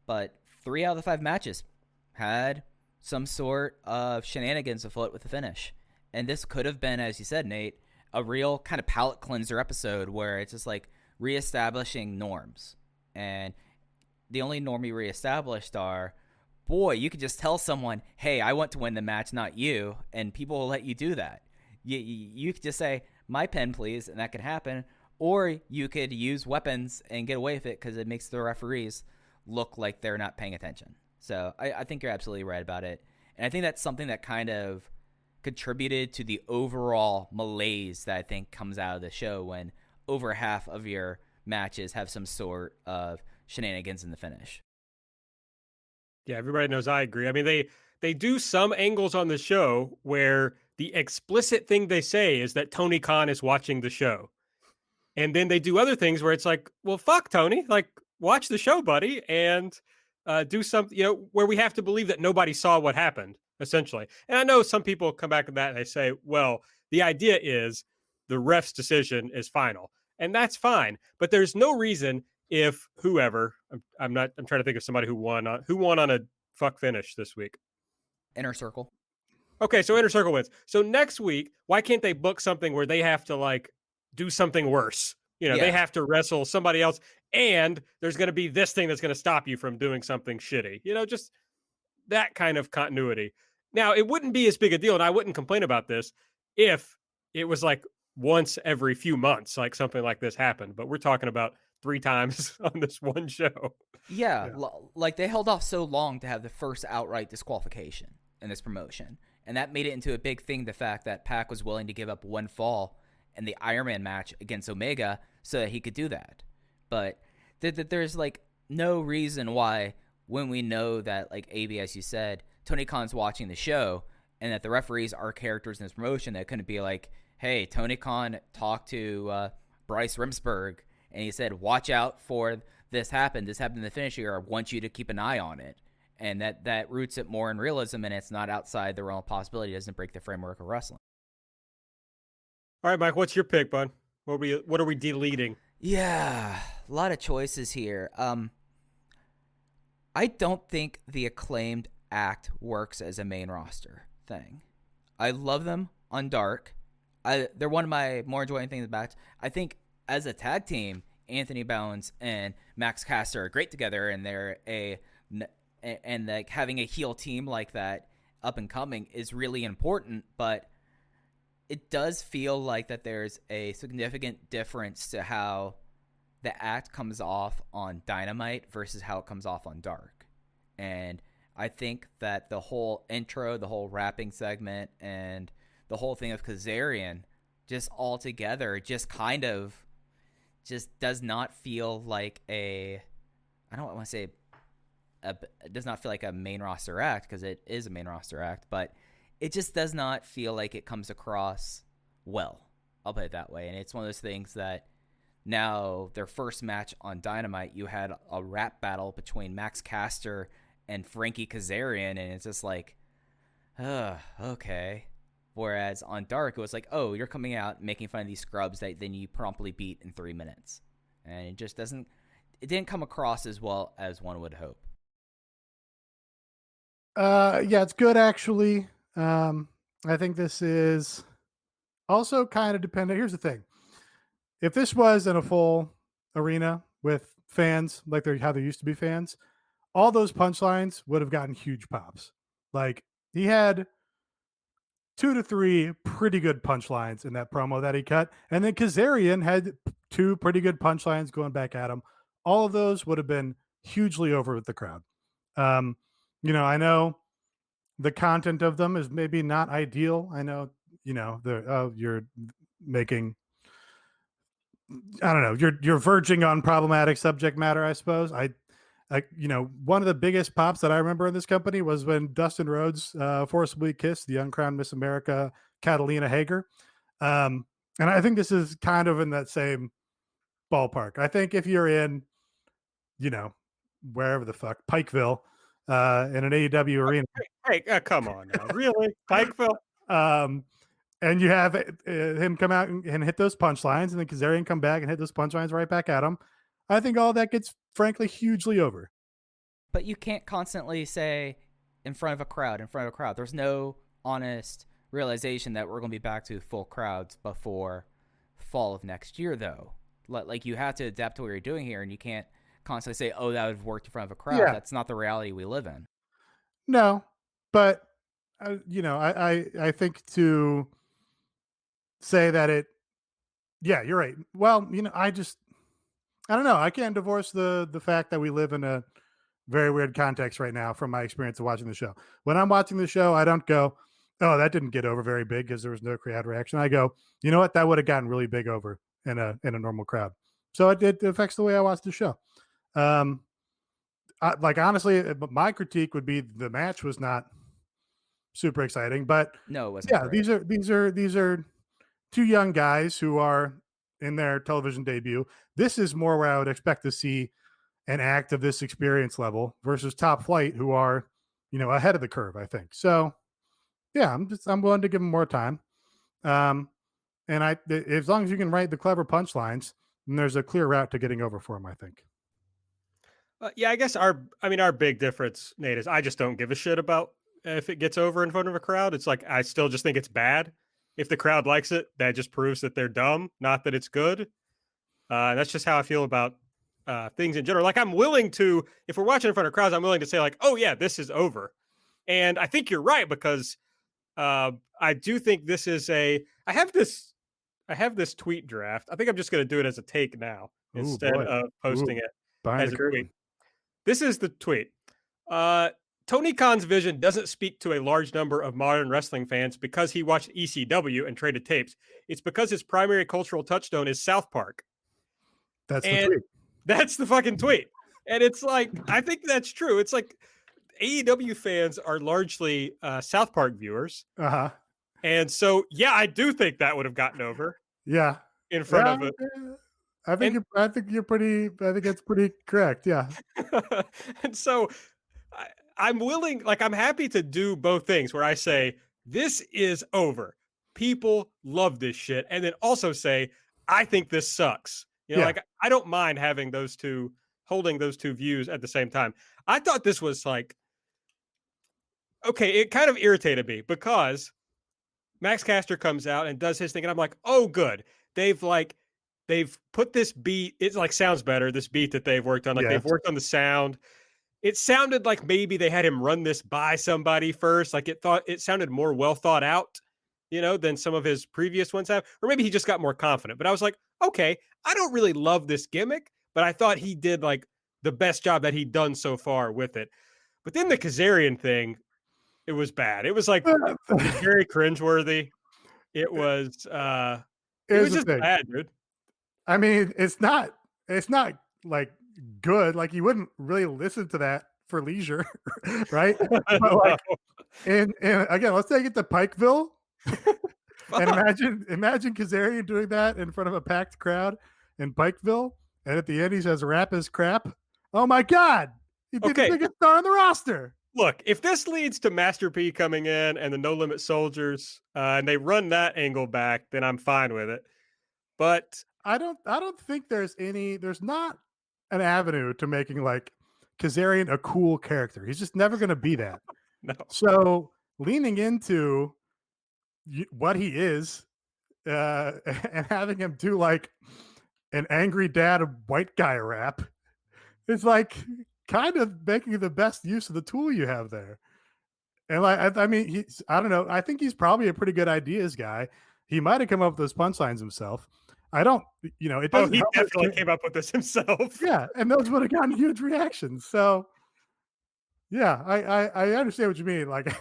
[SPEAKER 6] But 3 out of the 5 matches had some sort of shenanigans afoot with the finish. And this could have been, as you said, Nate, a real kind of palate cleanser episode where it's just like reestablishing norms. And the only norm you reestablished are, boy, you could just tell someone, hey, I want to win the match, not you, and people will let you do that. You could just say, my pen, please, and that could happen. Or you could use weapons and get away with it because it makes the referees look like they're not paying attention. So I think you're absolutely right about it. And I think that's something that kind of contributed to the overall malaise that I think comes out of the show when over half of your matches have some sort of shenanigans in the finish.
[SPEAKER 4] Yeah, everybody knows I agree. I mean, they do some angles on the show where the explicit thing they say is that Tony Khan is watching the show. And then they do other things where it's like, well, fuck, Tony, like, watch the show, buddy, and do something, where we have to believe that nobody saw what happened, essentially. And I know some people come back to that and they say, well, the idea is the ref's decision is final. And that's fine. But there's no reason if whoever, I'm trying to think of somebody who won on a fuck finish this week.
[SPEAKER 6] Inner Circle.
[SPEAKER 4] Okay, so Inner Circle wins. So next week, why can't they book something where they have to like do something worse? They have to wrestle somebody else, and there's going to be this thing that's going to stop you from doing something shitty. Just that kind of continuity. Now, it wouldn't be as big a deal, and I wouldn't complain about this if it was like once every few months, like something like this happened. But we're talking about 3 times on this one show.
[SPEAKER 6] Yeah. Like they held off so long to have the first outright disqualification in this promotion. And that made it into a big thing, the fact that Pac was willing to give up one fall in the Iron Man match against Omega so that he could do that. But there's like no reason why, when we know that, like AB, as you said, Tony Khan's watching the show and that the referees are characters in this promotion, that couldn't be like, hey, Tony Khan talked to Bryce Remsburg and he said, watch out for this happened in the finish here. I want you to keep an eye on it. And that roots it more in realism, and it's not outside the realm of possibility. It doesn't break the framework of wrestling.
[SPEAKER 4] All right, Mike, what's your pick, bud? What are we deleting?
[SPEAKER 6] Yeah, a lot of choices here. I don't think the Acclaimed act works as a main roster thing. I love them on Dark. They're one of my more enjoying things about it. I think as a tag team, Anthony Bounds and Max Caster are great together, and and like having a heel team like that up and coming is really important, but it does feel like that there's a significant difference to how the act comes off on Dynamite versus how it comes off on Dark. And I think that the whole intro, the whole rapping segment, and the whole thing of Kazarian just all together just kind of just does not feel like I don't want to say it does not feel like a main roster act, because it is a main roster act, but it just does not feel like it comes across well. I'll put it that way. And it's one of those things that now their first match on Dynamite, you had a rap battle between Max Caster and Frankie Kazarian, and it's just like, okay. Whereas on Dark, it was like, oh, you're coming out making fun of these scrubs that then you promptly beat in 3 minutes. And it didn't come across as well as one would hope.
[SPEAKER 5] Yeah, it's good actually. I think this is also kind of dependent. Here's the thing: if this was in a full arena with fans, like how there used to be fans, all those punchlines would have gotten huge pops. Like, he had 2 to 3 pretty good punchlines in that promo that he cut, and then Kazarian had 2 pretty good punchlines going back at him. All of those would have been hugely over with the crowd. I know the content of them is maybe not ideal. I know, you're making, I don't know, you're verging on problematic subject matter, I suppose. One of the biggest pops that I remember in this company was when Dustin Rhodes forcibly kissed the uncrowned Miss America, Catalina Hager. And I think this is kind of in that same ballpark. I think if you're in, wherever the fuck, Pikeville, in an AEW arena.
[SPEAKER 4] Hey, come on now. Really? Pikeville?
[SPEAKER 5] And you have him come out and hit those punchlines, and then Kazarian come back and hit those punchlines right back at him. I think all that gets, frankly, hugely over.
[SPEAKER 6] But you can't constantly say in front of a crowd. There's no honest realization that we're going to be back to full crowds before fall of next year, though. Like, you have to adapt to what you're doing here, and you can't constantly say, oh, that would have worked in front of a crowd. Yeah. That's not the reality we live in.
[SPEAKER 5] No, but, I think to say that yeah, you're right. Well, I don't know. I can't divorce the fact that we live in a very weird context right now from my experience of watching the show. When I'm watching the show, I don't go, oh, that didn't get over very big because there was no crowd reaction. I go, you know what? That would have gotten really big over in a normal crowd. So it affects the way I watch the show. Honestly, my critique would be the match was not super exciting, but
[SPEAKER 6] no, it wasn't.
[SPEAKER 5] Yeah, great. These are 2 young guys who are in their television debut. This is more where I would expect to see an act of this experience level versus Top Flight, who are, ahead of the curve, I think. So yeah, I'm willing to give them more time. And as long as you can write the clever punchlines, then there's a clear route to getting over for them, I think.
[SPEAKER 4] Yeah, I guess our big difference, Nate, is I just don't give a shit about if it gets over in front of a crowd. It's like, I still just think it's bad. If the crowd likes it, that just proves that they're dumb, not that it's good. That's just how I feel about things in general. Like, I'm willing to, if we're watching in front of crowds, I'm willing to say like, oh yeah, this is over. And I think you're right, because I do think this is I have this tweet draft. I think I'm just going to do it as a take now instead of posting it as a tweet. This is the tweet. Tony Khan's vision doesn't speak to a large number of modern wrestling fans because he watched ECW and traded tapes. It's because his primary cultural touchstone is South Park.
[SPEAKER 5] That's the
[SPEAKER 4] And
[SPEAKER 5] tweet.
[SPEAKER 4] that's the fucking tweet. And it's like, I think that's true. It's like AEW fans are largely South Park viewers.
[SPEAKER 5] Uh-huh.
[SPEAKER 4] And so, yeah, I do think that would have gotten over
[SPEAKER 5] Yeah.
[SPEAKER 4] in front of it.
[SPEAKER 5] I think you're pretty. I think that's pretty correct. Yeah.
[SPEAKER 4] And so I'm willing, like, I'm happy to do both things where I say, this is over. People love this shit. And then also say, I think this sucks. You know,
[SPEAKER 5] Yeah.
[SPEAKER 4] like, I don't mind having holding those two views at the same time. I thought this was like, okay, it kind of irritated me because Max Caster comes out and does his thing. And I'm like, oh, good. They've put this beat. It like sounds better. This beat that they've worked on, like they've worked on the sound. It sounded like maybe they had him run this by somebody first. Like it sounded more well thought out, you know, than some of his previous ones have. Or maybe he just got more confident. But I was like, okay, I don't really love this gimmick, but I thought he did like the best job that he'd done so far with it. But then the Kazarian thing, it was bad. It was like it was very cringeworthy. It was just bad, dude.
[SPEAKER 5] I mean, it's not like good. Like you wouldn't really listen to that for leisure, right? But like, and again, let's take it to Pikeville, and imagine Kazarian doing that in front of a packed crowd in Pikeville, and at the end he says "rap is crap." Oh my God, he'd be the biggest star on the roster.
[SPEAKER 4] Look, if this leads to Master P coming in and the No Limit Soldiers, and they run that angle back, then I'm fine with it. But
[SPEAKER 5] I don't think there's not an avenue to making like Kazarian a cool character. He's just never going to be that.
[SPEAKER 4] No.
[SPEAKER 5] So leaning into what he is and having him do like an angry dad white guy rap, it's like kind of making the best use of the tool you have there. And like, I mean, I don't know. I think he's probably a pretty good ideas guy. He might have come up with those punchlines himself. I don't, you know, it doesn't.
[SPEAKER 4] He definitely came up with this himself.
[SPEAKER 5] Yeah, and those would have gotten huge reactions. So, yeah, I understand what you mean. Like,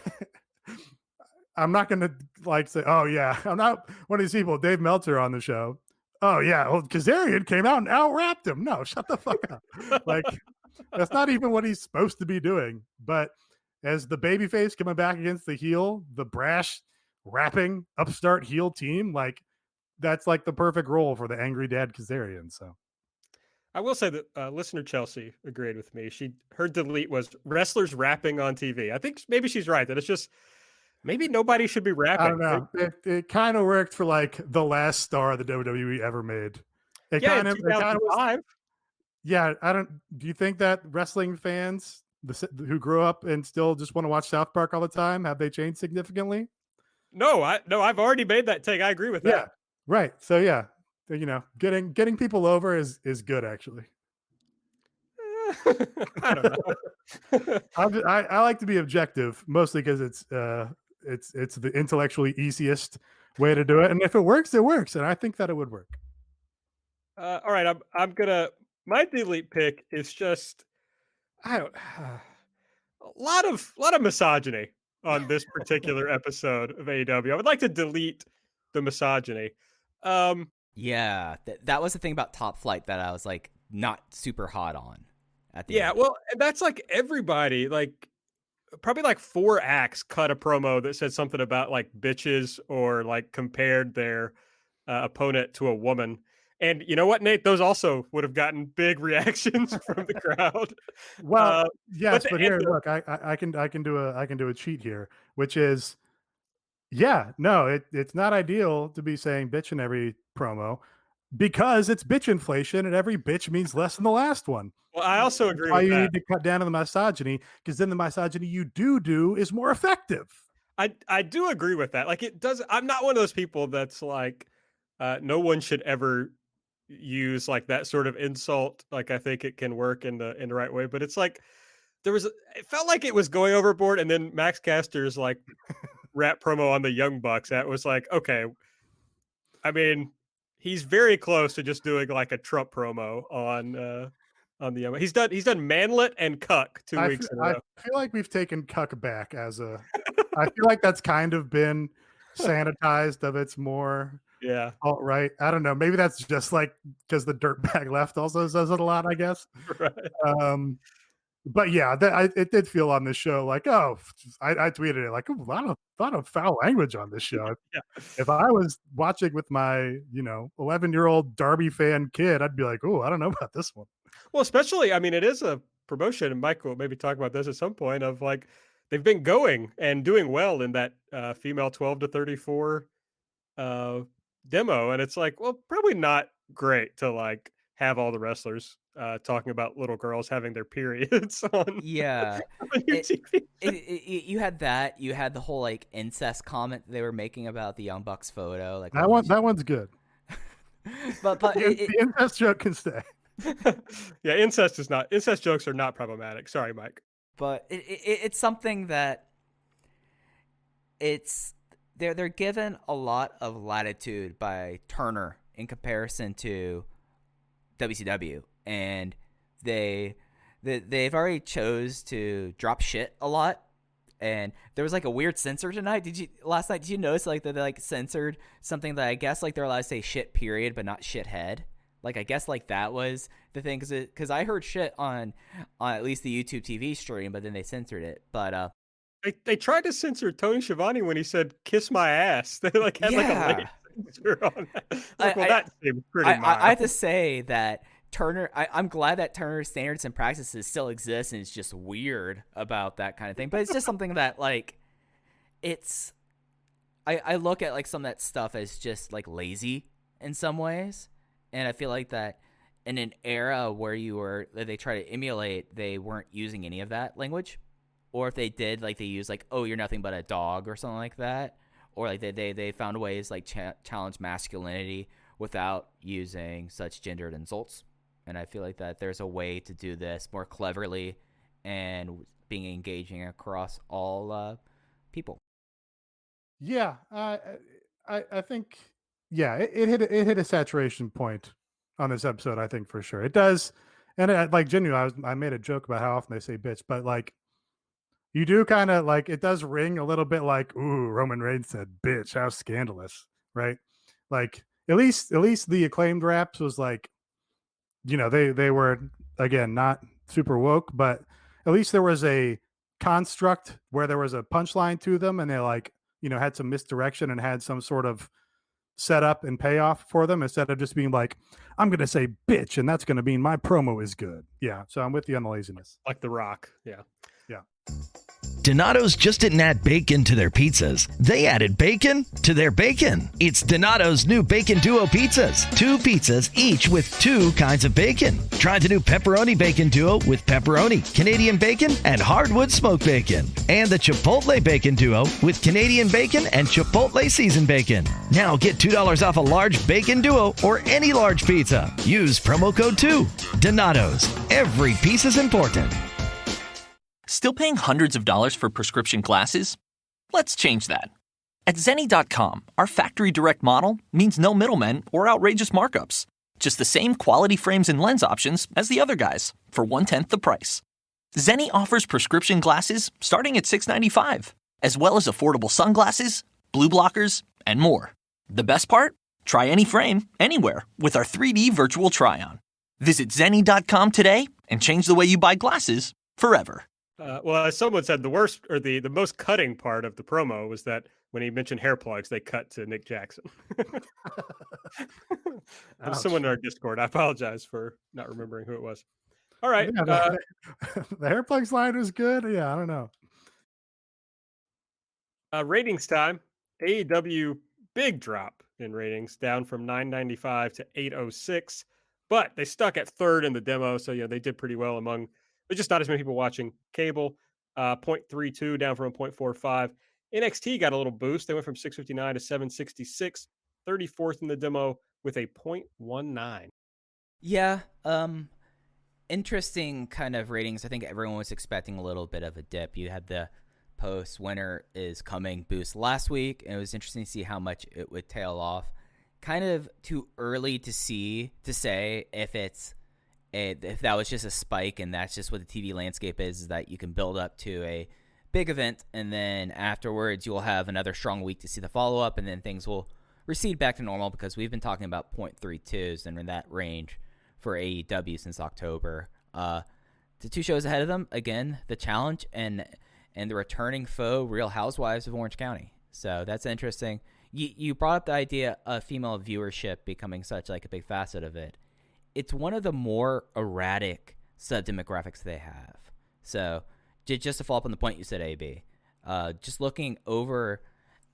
[SPEAKER 5] I'm not going to like say, oh yeah, I'm not one of these people. Dave Meltzer on the show. Oh yeah, well, Kazarian came out and out rapped him. No, shut the fuck up. Like, that's not even what he's supposed to be doing. But as the babyface coming back against the heel, the brash rapping upstart heel team, like that's like the perfect role for the angry dad Kazarian. So
[SPEAKER 4] I will say that listener Chelsea agreed with me. Her delete was wrestlers rapping on TV. I think maybe she's right that it's just maybe nobody should be rapping.
[SPEAKER 5] I don't know. It kind of worked for like the last star the WWE ever made. It kind of was. Yeah, do you think that wrestling fans who grew up and still just want to watch South Park all the time, have they changed significantly?
[SPEAKER 4] No, I've already made that take. I agree with that.
[SPEAKER 5] Yeah, right. So yeah, you know, getting people over is good actually.
[SPEAKER 4] I don't know.
[SPEAKER 5] I like to be objective, mostly because it's the intellectually easiest way to do it, and if it works, it works, and I think that it would work.
[SPEAKER 4] All right, I'm gonna. My delete pick is just a lot of misogyny on this particular episode of AEW. I would like to delete the misogyny.
[SPEAKER 6] Yeah, that was the thing about Top Flight that I was like not super hot on at the end.
[SPEAKER 4] Well, that's like everybody, like probably like 4 acts cut a promo that said something about like bitches or like compared their opponent to a woman. And you know what, Nate? Those also would have gotten big reactions from the crowd.
[SPEAKER 5] Well, yes, but here, look, I can do a cheat here, which is, yeah, no, it's not ideal to be saying bitch in every promo because it's bitch inflation and every bitch means less than the last one.
[SPEAKER 4] Well, I also agree with that.
[SPEAKER 5] You need to cut down on the misogyny because then the misogyny you do is more effective.
[SPEAKER 4] I do agree with that. Like it does. I'm not one of those people that's like, no one should ever use like that sort of insult. Like I think it can work in the right way, but it's like it felt like it was going overboard, and then Max Caster's like rap promo on the Young Bucks. That was like, okay. I mean, he's very close to just doing like a Trump promo on on the he's done Manlet and Cuck 2 weeks in a
[SPEAKER 5] I
[SPEAKER 4] row.
[SPEAKER 5] feel like we've taken Cuck back as a. I feel like that's kind of been sanitized of its more
[SPEAKER 4] Yeah.
[SPEAKER 5] alt-right. I don't know. Maybe that's just like because the dirtbag left also says it a lot, I guess.
[SPEAKER 4] Right.
[SPEAKER 5] But yeah, it did feel on this show like, oh, I tweeted it like, a lot of foul language on this show.
[SPEAKER 4] Yeah.
[SPEAKER 5] If I was watching with my 11-year-old Derby fan kid, I'd be like, oh, I don't know about this one.
[SPEAKER 4] Well, especially, I mean, it is a promotion, and Mike will maybe talk about this at some point, of like they've been going and doing well in that female 12 to 34 demo, and it's like, well, probably not great to like have all the wrestlers talking about little girls having their periods on
[SPEAKER 6] Yeah.
[SPEAKER 4] on your TV.
[SPEAKER 6] You had that. You had the whole like incest comment they were making about the Young Bucks photo. Like
[SPEAKER 5] That one's good.
[SPEAKER 6] but
[SPEAKER 5] The incest joke can stay.
[SPEAKER 4] Yeah, incest jokes are not problematic. Sorry, Mike.
[SPEAKER 6] But it's something that they're given a lot of latitude by Turner in comparison to WCW, and they've already chose to drop shit a lot. And there was like a weird censor tonight. Last night? Did you notice like that they like censored something that I guess like they're allowed to say shit period, but not shithead. Like I guess like that was the thing because I heard shit on at least the YouTube TV stream, but then they censored it. But
[SPEAKER 4] they tried to censor Tony Schiavone when he said "kiss my ass." They like had like a late censor on that. That seems pretty mild.
[SPEAKER 6] I have to say that Turner, I'm glad that Turner's standards and practices still exist, and it's just weird about that kind of thing. But it's just something that like it's. I look at like some of that stuff as just like lazy in some ways. And I feel like that in an era where they try to emulate, they weren't using any of that language. Or if they did, like they use like, oh, you're nothing but a dog or something like that. Or like they found ways like challenge masculinity without using such gendered insults. And I feel like that there's a way to do this more cleverly and being engaging across all people.
[SPEAKER 5] Yeah, I think. Yeah, it hit a saturation point on this episode. I think for sure it does, and like genuinely, I made a joke about how often they say bitch, but like you do kind of like it does ring a little bit like, ooh, Roman Reigns said bitch, how scandalous, right? Like at least the Acclaimed raps was like, they were again not super woke, but at least there was a construct where there was a punchline to them, and they like had some misdirection and had some sort of setup and payoff for them instead of just being like, I'm going to say bitch and that's going to mean my promo is good. Yeah. So I'm with you on the laziness.
[SPEAKER 4] Like The Rock. Yeah.
[SPEAKER 5] Yeah.
[SPEAKER 7] Donato's just didn't add bacon to their pizzas. They added bacon to their bacon. It's Donato's new Bacon Duo pizzas. 2 pizzas, each with 2 kinds of bacon. Try the new Pepperoni Bacon Duo with pepperoni, Canadian bacon, and hardwood smoked bacon. And the Chipotle Bacon Duo with Canadian bacon and Chipotle seasoned bacon. Now get $2 off a large Bacon Duo or any large pizza. Use promo code 2. Donato's. Every piece is important.
[SPEAKER 8] Still paying hundreds of dollars for prescription glasses? Let's change that. At Zenni.com, our factory direct model means no middlemen or outrageous markups. Just the same quality frames and lens options as the other guys for 1/10 the price. Zenni offers prescription glasses starting at $6.95, as well as affordable sunglasses, blue blockers, and more. The best part? Try any frame, anywhere, with our 3D virtual try-on. Visit Zenni.com today and change the way you buy glasses forever.
[SPEAKER 4] Well, as someone said, the worst or the most cutting part of the promo was that when he mentioned hair plugs, they cut to Nick Jackson. Someone in our Discord. I apologize for not remembering who it was. All right.
[SPEAKER 5] Yeah, the hair plugs line was good. Yeah, I don't know.
[SPEAKER 4] Ratings time. AEW big drop in ratings, down from 995 to 806, but they stuck at 3rd in the demo, so they did pretty well among. There's just not as many people watching cable. 0.32 down from 0.45. NXT got a little boost. They went from 659 to 766. 34th in the demo with a 0.19.
[SPEAKER 6] Yeah. Interesting kind of ratings. I think everyone was expecting a little bit of a dip. You had the post winter is coming boost last week, and it was interesting to see how much it would tail off. Kind of too early to say if it's if that was just a spike and that's just what the TV landscape is that you can build up to a big event, and then afterwards you'll have another strong week to see the follow-up, and then things will recede back to normal, because we've been talking about 0.32s and in that range for AEW since October. The two shows ahead of them, again, the Challenge and the returning foe, Real Housewives of Orange County. So that's interesting. You brought up the idea of female viewership becoming such like a big facet of it. It's one of the more erratic sub-demographics they have. So just to follow up on the point you said, AB, just looking over,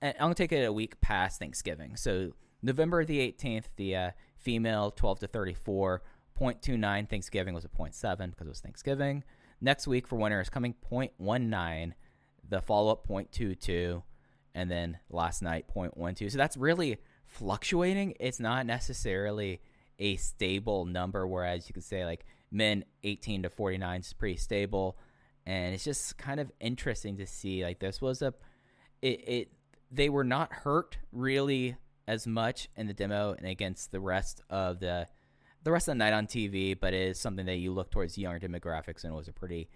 [SPEAKER 6] and I'm going to take it a week past Thanksgiving. So November the 18th, the female 12 to 34, 0.29. Thanksgiving was a 0.7 because it was Thanksgiving. Next week for winter is coming 0.19. The follow-up 0.22. And then last night 0.12. So that's really fluctuating. It's not necessarily a stable number, whereas you could say like men 18 to 49 is pretty stable. And it's just kind of interesting to see, like, this was they were not hurt really as much in the demo and against the rest of the night on TV, but it is something that you look towards younger demographics, and it was a pretty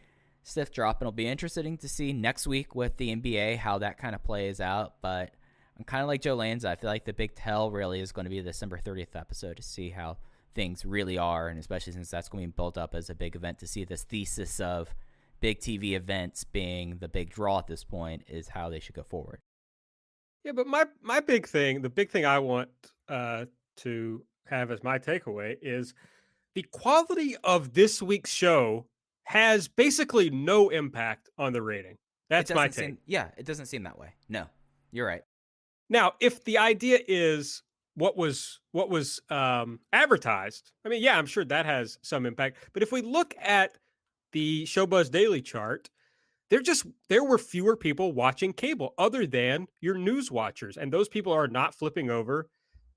[SPEAKER 6] stiff drop. And it'll be interesting to see next week with the NBA how that kind of plays out. But I'm kind of like Joe Lanza. I feel like the big tell really is going to be the December 30th episode to see how things really are, and especially since that's going to be built up as a big event, to see this thesis of big TV events being the big draw at this point is how they should go forward.
[SPEAKER 4] Yeah, but my big thing, the big thing I want to have as my takeaway is the quality of this week's show has basically no impact on the rating. That's my take.
[SPEAKER 6] It doesn't seem that way. No, you're right.
[SPEAKER 4] Now, if the idea is what was advertised, I mean, yeah, I'm sure that has some impact. But if we look at the ShowBuzz Daily chart, there were fewer people watching cable other than your news watchers, and those people are not flipping over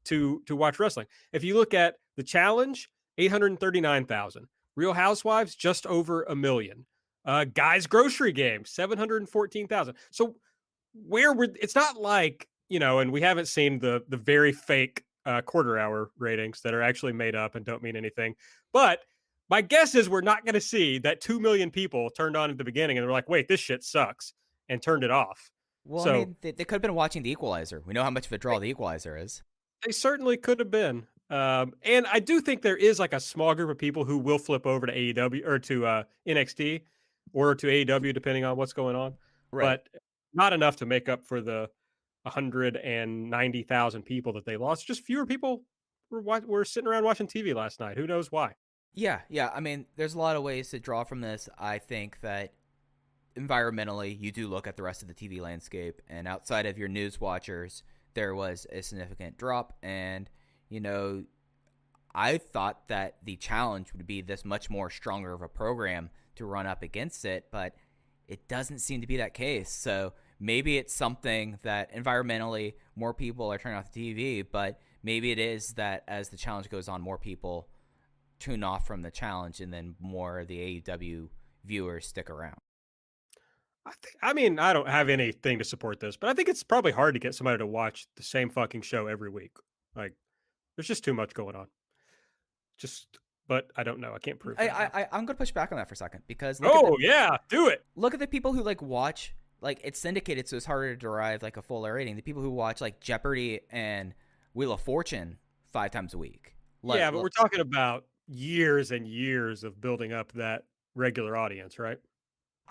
[SPEAKER 4] to watch wrestling. If you look at the Challenge, 839,000. Real Housewives, just over 1 million. Guys Grocery Game, 714,000. So it's not like, and we haven't seen the very fake quarter hour ratings that are actually made up and don't mean anything. But my guess is we're not going to see that 2 million people turned on at the beginning and they're like, wait, this shit sucks, and turned it off.
[SPEAKER 6] Well,
[SPEAKER 4] so,
[SPEAKER 6] I mean, they could have been watching The Equalizer. We know how much of a draw The Equalizer is.
[SPEAKER 4] They certainly could have been. And I do think there is like a small group of people who will flip over to AEW or to NXT or to AEW, depending on what's going on. Right. But not enough to make up for the 190,000 people that they lost. Just fewer people were sitting around watching TV last night. Who knows why?
[SPEAKER 6] Yeah. I mean, there's a lot of ways to draw from this. I think that environmentally, you do look at the rest of the TV landscape, and outside of your news watchers, there was a significant drop. And, I thought that the Challenge would be this much more stronger of a program to run up against it, but it doesn't seem to be that case. So maybe it's something that environmentally more people are turning off the TV, but maybe it is that as the Challenge goes on, more people tune off from the Challenge, and then more of the AEW viewers stick around.
[SPEAKER 4] I mean, I don't have anything to support this, but I think it's probably hard to get somebody to watch the same fucking show every week. Like, there's just too much going on. But I don't know. I can't prove it.
[SPEAKER 6] I'm going to push back on that for a second, because
[SPEAKER 4] do it.
[SPEAKER 6] Look at the people who watch, it's syndicated, so it's harder to derive a fuller rating. The people who watch Jeopardy and Wheel of Fortune 5 times a week.
[SPEAKER 4] But we're talking about years and years of building up that regular audience, right?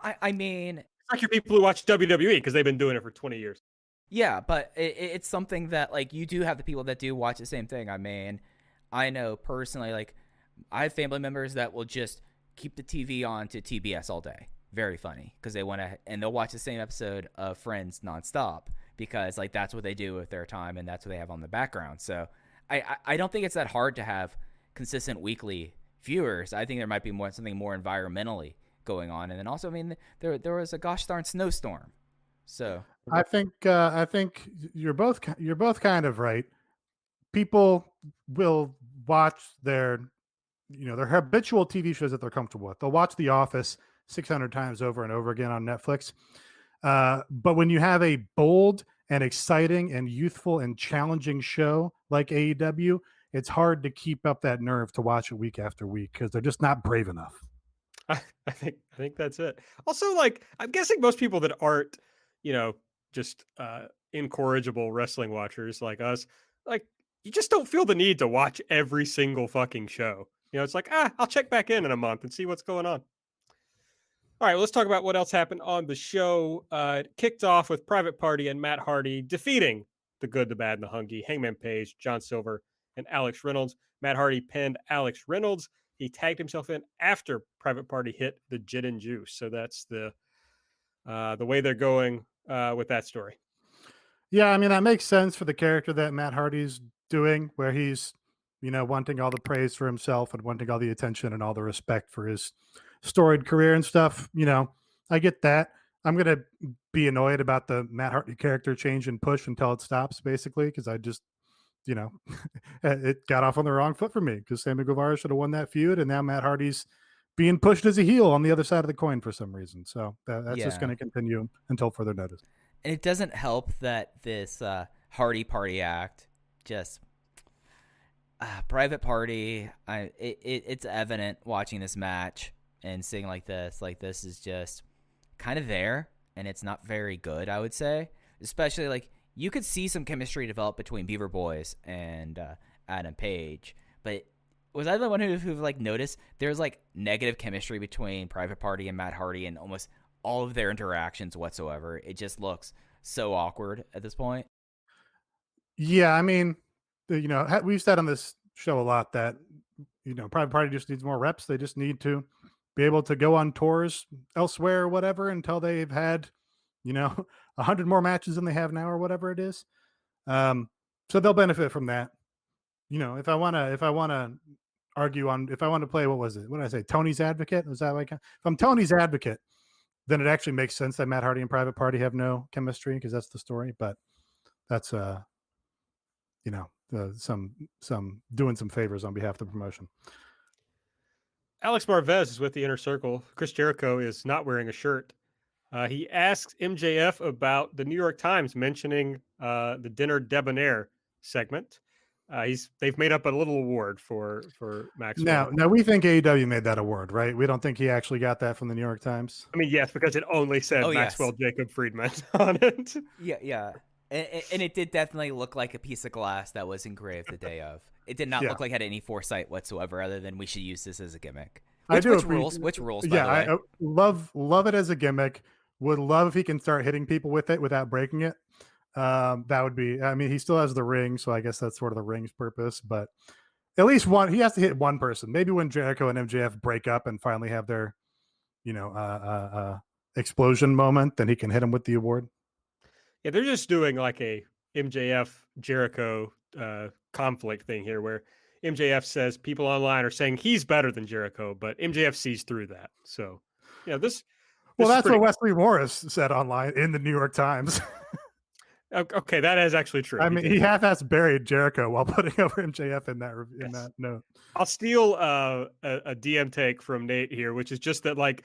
[SPEAKER 6] I mean,
[SPEAKER 4] it's like your people who watch WWE because they've been doing it for 20 years.
[SPEAKER 6] Yeah, but it's something that you do have the people that do watch the same thing. I mean, I know personally, I have family members that will just keep the TV on to TBS all day. Very funny, because they want to, and they'll watch the same episode of Friends nonstop because that's what they do with their time, and that's what they have on the background. So I don't think it's that hard to have consistent weekly viewers. I think there might be something more environmentally going on, and then also, I mean, there was a gosh darn snowstorm. So
[SPEAKER 5] I think you're both kind of right. People will watch their habitual TV shows that they're comfortable with. They'll watch The Office 600 times over and over again on Netflix. But when you have a bold and exciting and youthful and challenging show like AEW, it's hard to keep up that nerve to watch it week after week because they're just not brave enough.
[SPEAKER 4] I think that's it. Also, like, I'm guessing most people that aren't, just incorrigible wrestling watchers like us, like, you just don't feel the need to watch every single fucking show. It's like, I'll check back in a month and see what's going on. All right, well, let's talk about what else happened on the show. It kicked off with Private Party and Matt Hardy defeating the Good, the Bad, and the Hungry, Hangman Page, John Silver, and Alex Reynolds. Matt Hardy pinned Alex Reynolds. He tagged himself in after Private Party hit the Gin and Juice. So that's the way they're going with that story.
[SPEAKER 5] Yeah, I mean, that makes sense for the character that Matt Hardy's doing, where he's, wanting all the praise for himself and wanting all the attention and all the respect for his storied career and stuff. I get that. I'm going to be annoyed about the Matt Hardy character change and push until it stops, basically, because I just, it got off on the wrong foot for me because Sammy Guevara should have won that feud. And now Matt Hardy's being pushed as a heel on the other side of the coin for some reason. So that's just going to continue until further notice.
[SPEAKER 6] And it doesn't help that this Hardy Party act just Private Party. It's evident watching this match and seeing like this is just kind of there, and it's not very good, I would say. Especially like you could see some chemistry develop between Beaver Boys and Adam Page, but was I the one who like noticed there's like negative chemistry between Private Party and Matt Hardy and almost all of their interactions whatsoever? It just looks so awkward at this point.
[SPEAKER 5] Yeah, I mean, we've said on this show a lot that, Private Party just needs more reps. They just need to be able to go on tours elsewhere or whatever until they've had, 100 more matches than they have now or whatever it is. So they'll benefit from that. If I want to argue on, if I want to play, what was it? What did I say? Tony's advocate? Was that like, if I'm Tony's advocate, then it actually makes sense that Matt Hardy and Private Party have no chemistry because that's the story. But that's, some doing some favors on behalf of the promotion.
[SPEAKER 4] Alex Marvez is with the Inner Circle. Chris Jericho is not wearing a shirt. He asks MJF about the New York Times mentioning the Dinner Debonair segment. They've made up a little award for Maxwell.
[SPEAKER 5] Now we think AEW made that award, right? We don't think he actually got that from the New York Times.
[SPEAKER 4] I mean, yes, because it only said Maxwell Jacob Friedman on it.
[SPEAKER 6] Yeah. And it did definitely look like a piece of glass that was engraved the day of. It did not look like it had any foresight whatsoever, other than we should use this as a gimmick. Which rules? By the way?
[SPEAKER 5] I love it as a gimmick. Would love if he can start hitting people with it without breaking it. That would be. I mean, he still has the ring, so I guess that's sort of the ring's purpose. But at least one, he has to hit one person. Maybe when Jericho and MJF break up and finally have their, explosion moment, then he can hit him with the award.
[SPEAKER 4] Yeah, they're just doing like a MJF Jericho conflict thing here where MJF says people online are saying he's better than Jericho, but MJF sees through that. So, this
[SPEAKER 5] that's what Wesley Morris said online in the New York Times.
[SPEAKER 4] Okay, that is actually true.
[SPEAKER 5] I mean, he half-assed buried Jericho while putting over MJF in that note.
[SPEAKER 4] I'll steal a DM take from Nate here, which is just that like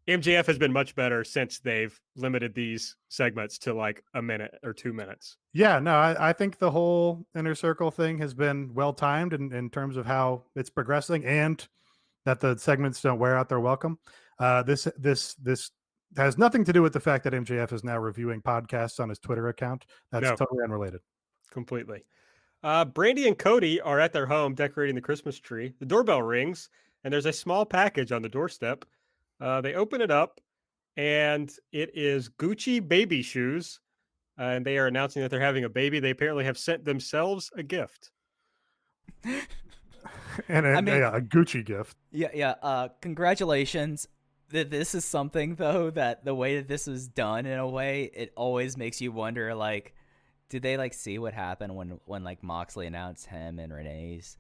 [SPEAKER 4] MJF has been much better since they've limited these segments to like a minute or 2 minutes.
[SPEAKER 5] Yeah, no, I think the whole Inner Circle thing has been well timed in terms of how it's progressing and that the segments don't wear out their welcome. This has nothing to do with the fact that MJF is now reviewing podcasts on his Twitter account. That's totally unrelated.
[SPEAKER 4] Completely. Brandy and Cody are at their home decorating the Christmas tree. The doorbell rings, and there's a small package on the doorstep. They open it up, and it is Gucci baby shoes, and they are announcing that they're having a baby. They apparently have sent themselves a gift.
[SPEAKER 5] And a Gucci gift.
[SPEAKER 6] Yeah. Congratulations. This is something, though, that the way that this is done, in a way, it always makes you wonder, like, did they, like, see what happened when like, Moxley announced him and Renee's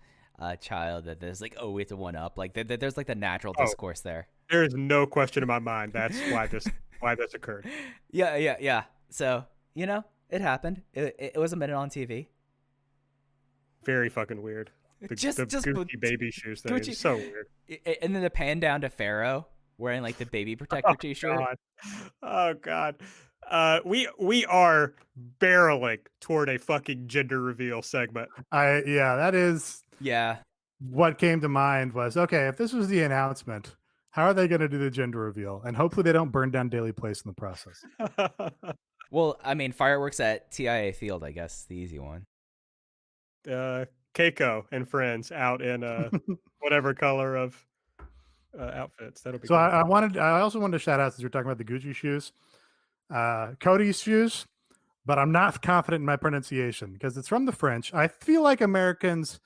[SPEAKER 6] child, that there's, like, we have to one-up? Like, there's, like, the natural discourse there.
[SPEAKER 4] There is no question in my mind that's why this occurred.
[SPEAKER 6] Yeah. So, it happened. It was a minute on TV.
[SPEAKER 4] Very fucking weird. The Gucci baby shoes thing is so weird.
[SPEAKER 6] And then the pan down to Pharaoh wearing like the baby protector t-shirt.
[SPEAKER 4] Oh God. We are barreling toward a fucking gender reveal segment.
[SPEAKER 5] That is
[SPEAKER 6] Yeah.
[SPEAKER 5] what came to mind was, okay, if this was the announcement, how are they going to do the gender reveal? And hopefully they don't burn down Daily Place in the process.
[SPEAKER 6] Well, I mean, fireworks at TIA Field, I guess, the easy one.
[SPEAKER 4] Keiko and friends out in whatever color of outfits. That'll be
[SPEAKER 5] So
[SPEAKER 4] cool.
[SPEAKER 5] I also wanted to shout out, since you're talking about the Gucci shoes, Cody's shoes, but I'm not confident in my pronunciation because it's from the French. I feel like Americans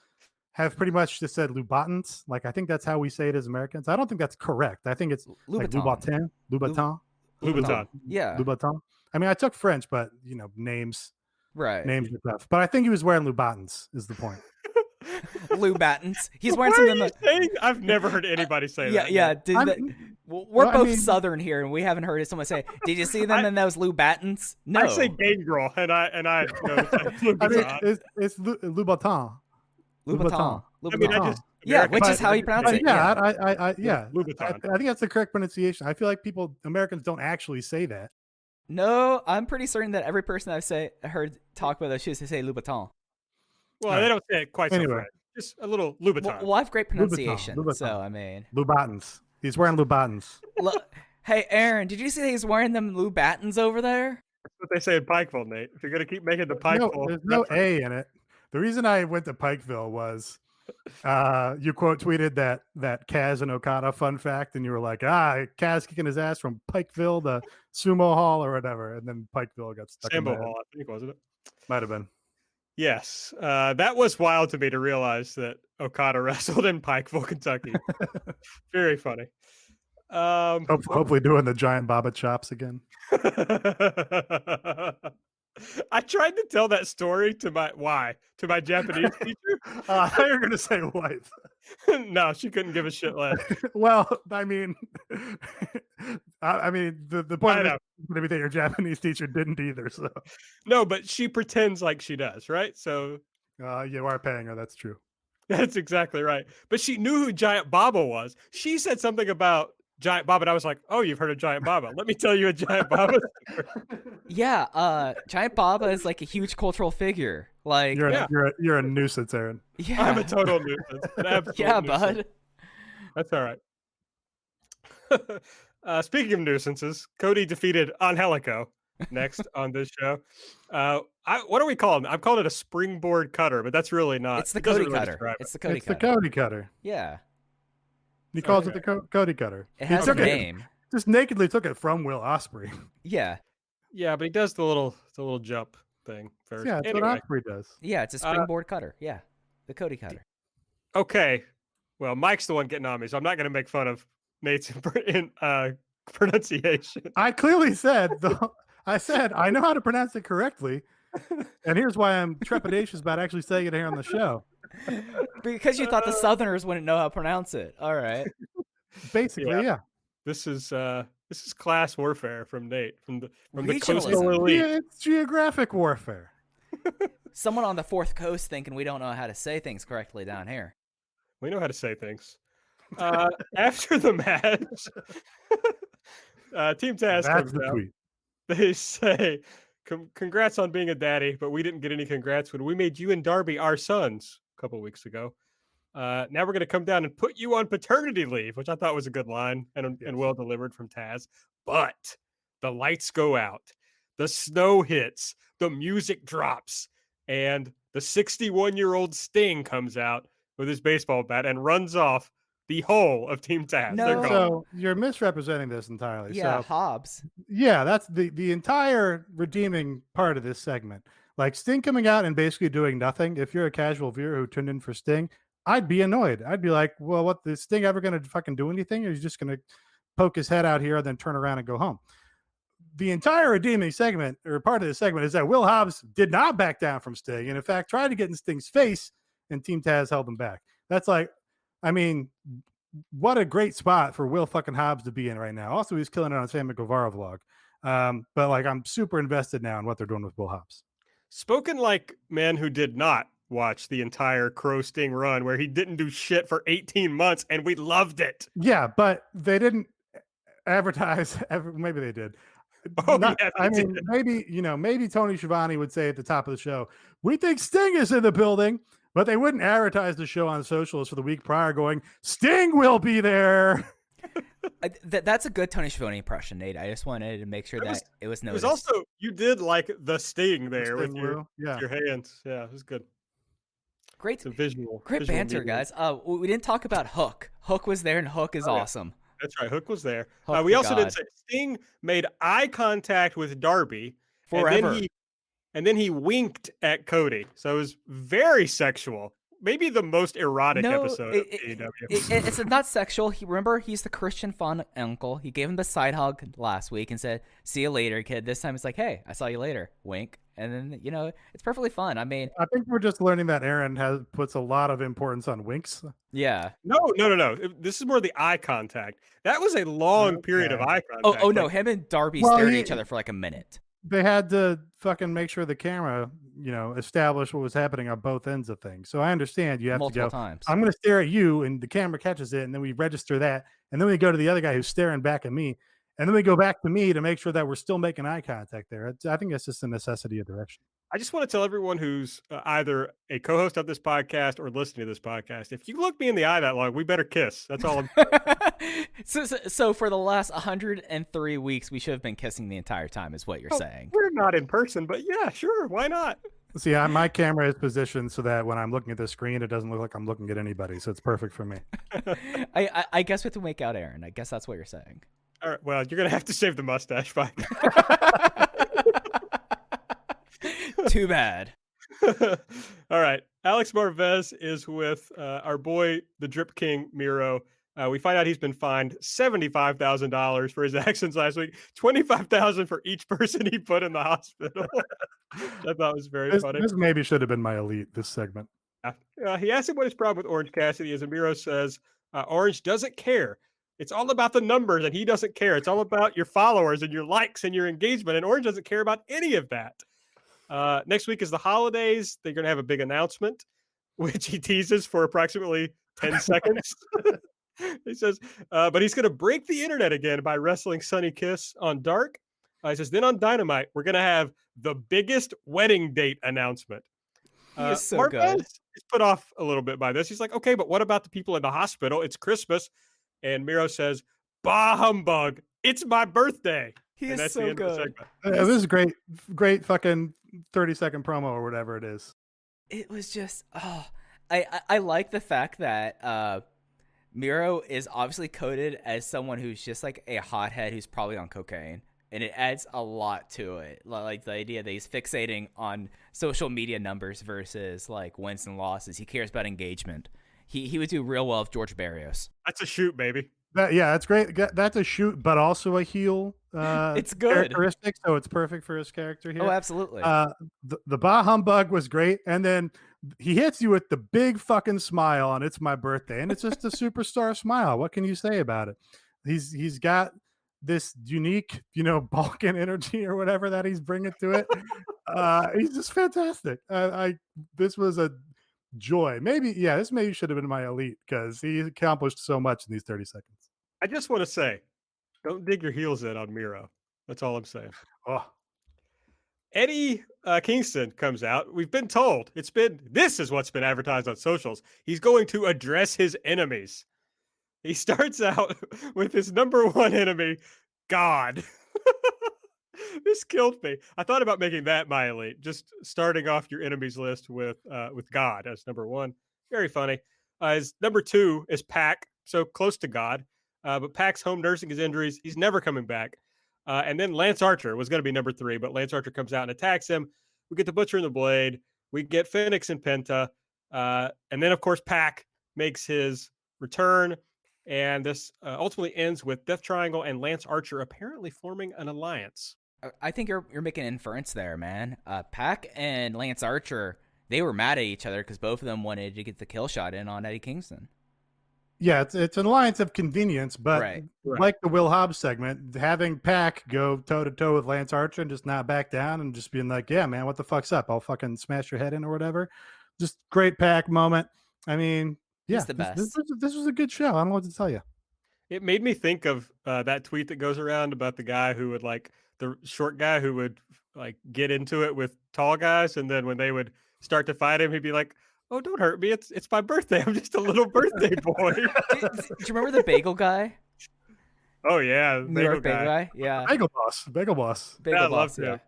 [SPEAKER 5] have pretty much just said Louboutins. Like, I think that's how we say it as Americans. I don't think that's correct. I think it's like
[SPEAKER 6] Louboutin.
[SPEAKER 5] Louboutin.
[SPEAKER 6] Yeah.
[SPEAKER 5] Louboutin. I mean, I took French, but names
[SPEAKER 6] Right.
[SPEAKER 5] are tough. But I think he was wearing Louboutins is the point.
[SPEAKER 6] Louboutins. He's wearing
[SPEAKER 4] Why
[SPEAKER 6] some
[SPEAKER 4] are
[SPEAKER 6] of
[SPEAKER 4] you
[SPEAKER 6] them.
[SPEAKER 4] saying? I've never heard anybody say that.
[SPEAKER 6] Yeah. We're both Southern here, and we haven't heard someone say, "Did you see them in those Louboutins?" No.
[SPEAKER 4] I say gangrel, and I
[SPEAKER 5] I mean, it's Louboutin.
[SPEAKER 6] Louboutin.
[SPEAKER 4] I mean, I just
[SPEAKER 6] which is how you pronounce it.
[SPEAKER 5] Yeah.
[SPEAKER 4] Louboutin.
[SPEAKER 5] I think that's the correct pronunciation. I feel like Americans don't actually say that.
[SPEAKER 6] No, I'm pretty certain that every person I've heard talk about those shoes, they say Louboutin.
[SPEAKER 4] Well, they don't say it quite so French. Just a little Louboutin.
[SPEAKER 6] Well, I have great pronunciation,
[SPEAKER 5] Louboutin.
[SPEAKER 6] so I mean,
[SPEAKER 5] Louboutins. He's wearing Louboutins.
[SPEAKER 6] Hey, Aaron, did you see he's wearing them Louboutins over there?
[SPEAKER 4] That's what they say in Pikeville, Nate. If you're gonna keep making the Pikeville,
[SPEAKER 5] there's no A in it. The reason I went to Pikeville was you quote tweeted that Kaz and Okada fun fact, and you were like, Kaz kicking his ass from Pikeville to Sumo Hall or whatever, and then Pikeville got stuck
[SPEAKER 4] Sambo
[SPEAKER 5] in
[SPEAKER 4] Hall, I think, wasn't it?
[SPEAKER 5] Might have been.
[SPEAKER 4] Yes, that was wild to me to realize that Okada wrestled in Pikeville, Kentucky. Very funny.
[SPEAKER 5] Hopefully doing the giant Baba chops again.
[SPEAKER 4] I tried to tell that story to my Japanese teacher.
[SPEAKER 5] I thought you were going to say wife.
[SPEAKER 4] No, she couldn't give a shit less.
[SPEAKER 5] Well, I mean, the point of it maybe that your Japanese teacher didn't either. So
[SPEAKER 4] no, but she pretends like she does, right? So
[SPEAKER 5] you are paying her. That's true.
[SPEAKER 4] That's exactly right. But she knew who Giant Baba was. She said something about Giant Baba, and I was like, "Oh, you've heard of Giant Baba? Let me tell you a Giant Baba story."
[SPEAKER 6] Yeah, Giant Baba is like a huge cultural figure. Like
[SPEAKER 5] you're a nuisance, Aaron.
[SPEAKER 6] Yeah,
[SPEAKER 4] I'm a total nuisance. An absolute nuisance.
[SPEAKER 6] Bud.
[SPEAKER 4] That's all right. Speaking of nuisances, Cody defeated Angelico next on this show. What are we calling it? I'm calling it a springboard cutter, but that's really not.
[SPEAKER 6] It's the Cody cutter. It's the Cody cutter.
[SPEAKER 5] The Cody cutter.
[SPEAKER 6] Yeah.
[SPEAKER 5] He calls it the Cody cutter.
[SPEAKER 6] It has a name.
[SPEAKER 5] Just nakedly took it from Will Ospreay.
[SPEAKER 6] Yeah.
[SPEAKER 4] Yeah, but he does the little jump thing first.
[SPEAKER 5] Yeah, that's what Ospreay does.
[SPEAKER 6] Yeah, it's a springboard cutter. Yeah, the Cody cutter.
[SPEAKER 4] Okay. Well, Mike's the one getting on me, so I'm not going to make fun of Nate's pronunciation.
[SPEAKER 5] I clearly said, I know how to pronounce it correctly, and here's why I'm trepidatious about actually saying it here on the show.
[SPEAKER 6] Because you thought the Southerners wouldn't know how to pronounce it. All right.
[SPEAKER 5] Basically, yeah.
[SPEAKER 4] This is class warfare from Nate from the coastal elite.
[SPEAKER 5] Yeah, it's geographic warfare.
[SPEAKER 6] Someone on the Fourth Coast thinking we don't know how to say things correctly down here.
[SPEAKER 4] We know how to say things. After the match, Team Taz comes out.
[SPEAKER 5] Tweet.
[SPEAKER 4] They say, "Congrats on being a daddy, but we didn't get any congrats when we made you and Darby our sons a couple weeks ago. Now we're going to come down and put you on paternity leave," which I thought was a good line and well delivered from Taz. But the lights go out, the snow hits, the music drops, and the 61-year-old Sting comes out with his baseball bat and runs off the whole of Team Taz.
[SPEAKER 6] No.
[SPEAKER 4] They're gone.
[SPEAKER 5] So you're misrepresenting this entirely.
[SPEAKER 6] Yeah,
[SPEAKER 5] so,
[SPEAKER 6] Hobbs.
[SPEAKER 5] Yeah, that's the entire redeeming part of this segment. Like Sting coming out and basically doing nothing. If you're a casual viewer who tuned in for Sting, I'd be annoyed. I'd be like, well, what, is Sting ever going to fucking do anything? Or is he just going to poke his head out here and then turn around and go home? The entire redeeming segment, or part of the segment, is that Will Hobbs did not back down from Sting, and in fact tried to get in Sting's face, and Team Taz held him back. That's like, I mean, what a great spot for Will fucking Hobbs to be in right now. Also, he's killing it on Sammy Guevara vlog. But like, I'm super invested now in what they're doing with Will Hobbs.
[SPEAKER 4] Spoken like man who did not watch the entire Crow Sting run, where he didn't do shit for 18 months, and we loved it.
[SPEAKER 5] Yeah, but they didn't advertise. Maybe they did. Maybe Tony Schiavone would say at the top of the show, "We think Sting is in the building," But they wouldn't advertise the show on socials for the week prior going, Sting will be there.
[SPEAKER 6] That's a good Tony Schiavone impression, Nate. I just wanted to make sure that it was noticed.
[SPEAKER 4] It was also, you did like the Sting there with your hands. Yeah, it was good.
[SPEAKER 6] Great.
[SPEAKER 4] It's a visual.
[SPEAKER 6] Great banter, guys. We didn't talk about Hook. Hook was there, and Hook is awesome.
[SPEAKER 4] That's right. Hook was there.
[SPEAKER 6] Hook
[SPEAKER 4] We also did say Sting made eye contact with Darby
[SPEAKER 6] forever.
[SPEAKER 4] And then he winked at Cody. So it was very sexual. Maybe the most erotic episode of AEW.
[SPEAKER 6] It's not sexual. Remember, he's the Christian fun uncle. He gave him the side hug last week and said, "See you later, kid." This time it's like, "Hey, I saw you later." Wink. And then, it's perfectly fun. I mean,
[SPEAKER 5] I think we're just learning that Aaron puts a lot of importance on winks.
[SPEAKER 6] Yeah.
[SPEAKER 4] No. This is more the eye contact. That was a long period of eye contact.
[SPEAKER 6] Oh no. Him and Darby stared at each other for like a minute.
[SPEAKER 5] They had to fucking make sure the camera, established what was happening on both ends of things. So I understand you have
[SPEAKER 6] multiple
[SPEAKER 5] to go,
[SPEAKER 6] times.
[SPEAKER 5] I'm going to stare at you, and the camera catches it, and then we register that. And then we go to the other guy who's staring back at me. And then we go back to me to make sure that we're still making eye contact there. I think it's just a necessity of direction.
[SPEAKER 4] I just want to tell everyone who's either a co-host of this podcast or listening to this podcast, if you look me in the eye that long, we better kiss. That's all I'm
[SPEAKER 6] So for the last 103 weeks, we should have been kissing the entire time is what you're saying.
[SPEAKER 4] We're not in person, but yeah, sure. Why not?
[SPEAKER 5] See, my camera is positioned so that when I'm looking at the screen, it doesn't look like I'm looking at anybody. So it's perfect for me.
[SPEAKER 6] I guess we have to make out Aaron. I guess that's what you're saying.
[SPEAKER 4] All right. Well, you're going to have to shave the mustache. Fine.
[SPEAKER 6] Too bad.
[SPEAKER 4] All right. Alex Marvez is with our boy, the Drip King, Miro. We find out he's been fined $75,000 for his actions last week, $25,000 for each person he put in the hospital. I thought was very funny.
[SPEAKER 5] This maybe should have been my elite, this segment.
[SPEAKER 4] He asked him what his problem with Orange Cassidy is, and Miro says Orange doesn't care. It's all about the numbers, and he doesn't care. It's all about your followers and your likes and your engagement, and Orange doesn't care about any of that. Next week is the holidays. They're going to have a big announcement, which he teases for approximately 10 seconds. He says, but he's going to break the internet again by wrestling Sonny Kiss on Dark. He says, then on Dynamite, we're going to have the biggest wedding date announcement.
[SPEAKER 6] He is so
[SPEAKER 4] Marquez
[SPEAKER 6] good.
[SPEAKER 4] is put off a little bit by this. He's like, okay, but what about the people in the hospital? It's Christmas. And Miro says, bah humbug. It's my birthday.
[SPEAKER 6] He is so good.
[SPEAKER 5] This is great fucking 30-second promo or whatever it is.
[SPEAKER 6] It was just, I like the fact that Miro is obviously coded as someone who's just like a hothead who's probably on cocaine. And it adds a lot to it. Like the idea that he's fixating on social media numbers versus like wins and losses. He cares about engagement. He would do real well with George Barrios.
[SPEAKER 4] That's a shoot, baby.
[SPEAKER 5] That's great. That's a shoot, but also a heel.
[SPEAKER 6] It's good
[SPEAKER 5] characteristic, so it's perfect for his character here.
[SPEAKER 6] Oh, absolutely.
[SPEAKER 5] The bah humbug was great, and then he hits you with the big fucking smile on "It's my birthday," and it's just a superstar smile. What can you say about it? He's got this unique, Balkan energy or whatever that he's bringing to it. He's just fantastic. This was a joy. This maybe should have been my elite because he accomplished so much in these 30 seconds.
[SPEAKER 4] I just want to say, don't dig your heels in on Miro. That's all I'm saying.
[SPEAKER 5] Oh.
[SPEAKER 4] Eddie Kingston comes out. We've been told this is what's been advertised on socials. He's going to address his enemies. He starts out with his number one enemy, God. This killed me. I thought about making that my elite, just starting off your enemies list with God as number one. Very funny. His number two is Pac, so close to God. But Pac's home nursing his injuries. He's never coming back. And then Lance Archer was going to be number three, but Lance Archer comes out and attacks him. We get the Butcher and the Blade. We get Phoenix and Penta. And then, of course, Pac makes his return. And this ultimately ends with Death Triangle and Lance Archer apparently forming an alliance.
[SPEAKER 6] I think you're making an inference there, man. Pac and Lance Archer, they were mad at each other because both of them wanted to get the kill shot in on Eddie Kingston.
[SPEAKER 5] Yeah, it's an alliance of convenience, but
[SPEAKER 6] right.
[SPEAKER 5] Like the Will Hobbs segment, having Pac go toe-to-toe with Lance Archer and just not back down and just being like, yeah, man, what the fuck's up? I'll fucking smash your head in or whatever. Just great Pac moment. I mean, yeah,
[SPEAKER 6] the best.
[SPEAKER 5] This was a good show. I don't know what to tell you.
[SPEAKER 4] It made me think of that tweet that goes around about the guy who would the short guy who would get into it with tall guys. And then when they would start to fight him, he'd be like, Oh, don't hurt me. It's my birthday. I'm just a little birthday boy.
[SPEAKER 6] Do you remember the bagel guy?
[SPEAKER 4] Oh yeah,
[SPEAKER 6] New York bagel guy? Yeah.
[SPEAKER 5] Bagel Boss. Bagel Boss.
[SPEAKER 6] Bagel
[SPEAKER 4] I
[SPEAKER 6] boss,
[SPEAKER 4] loved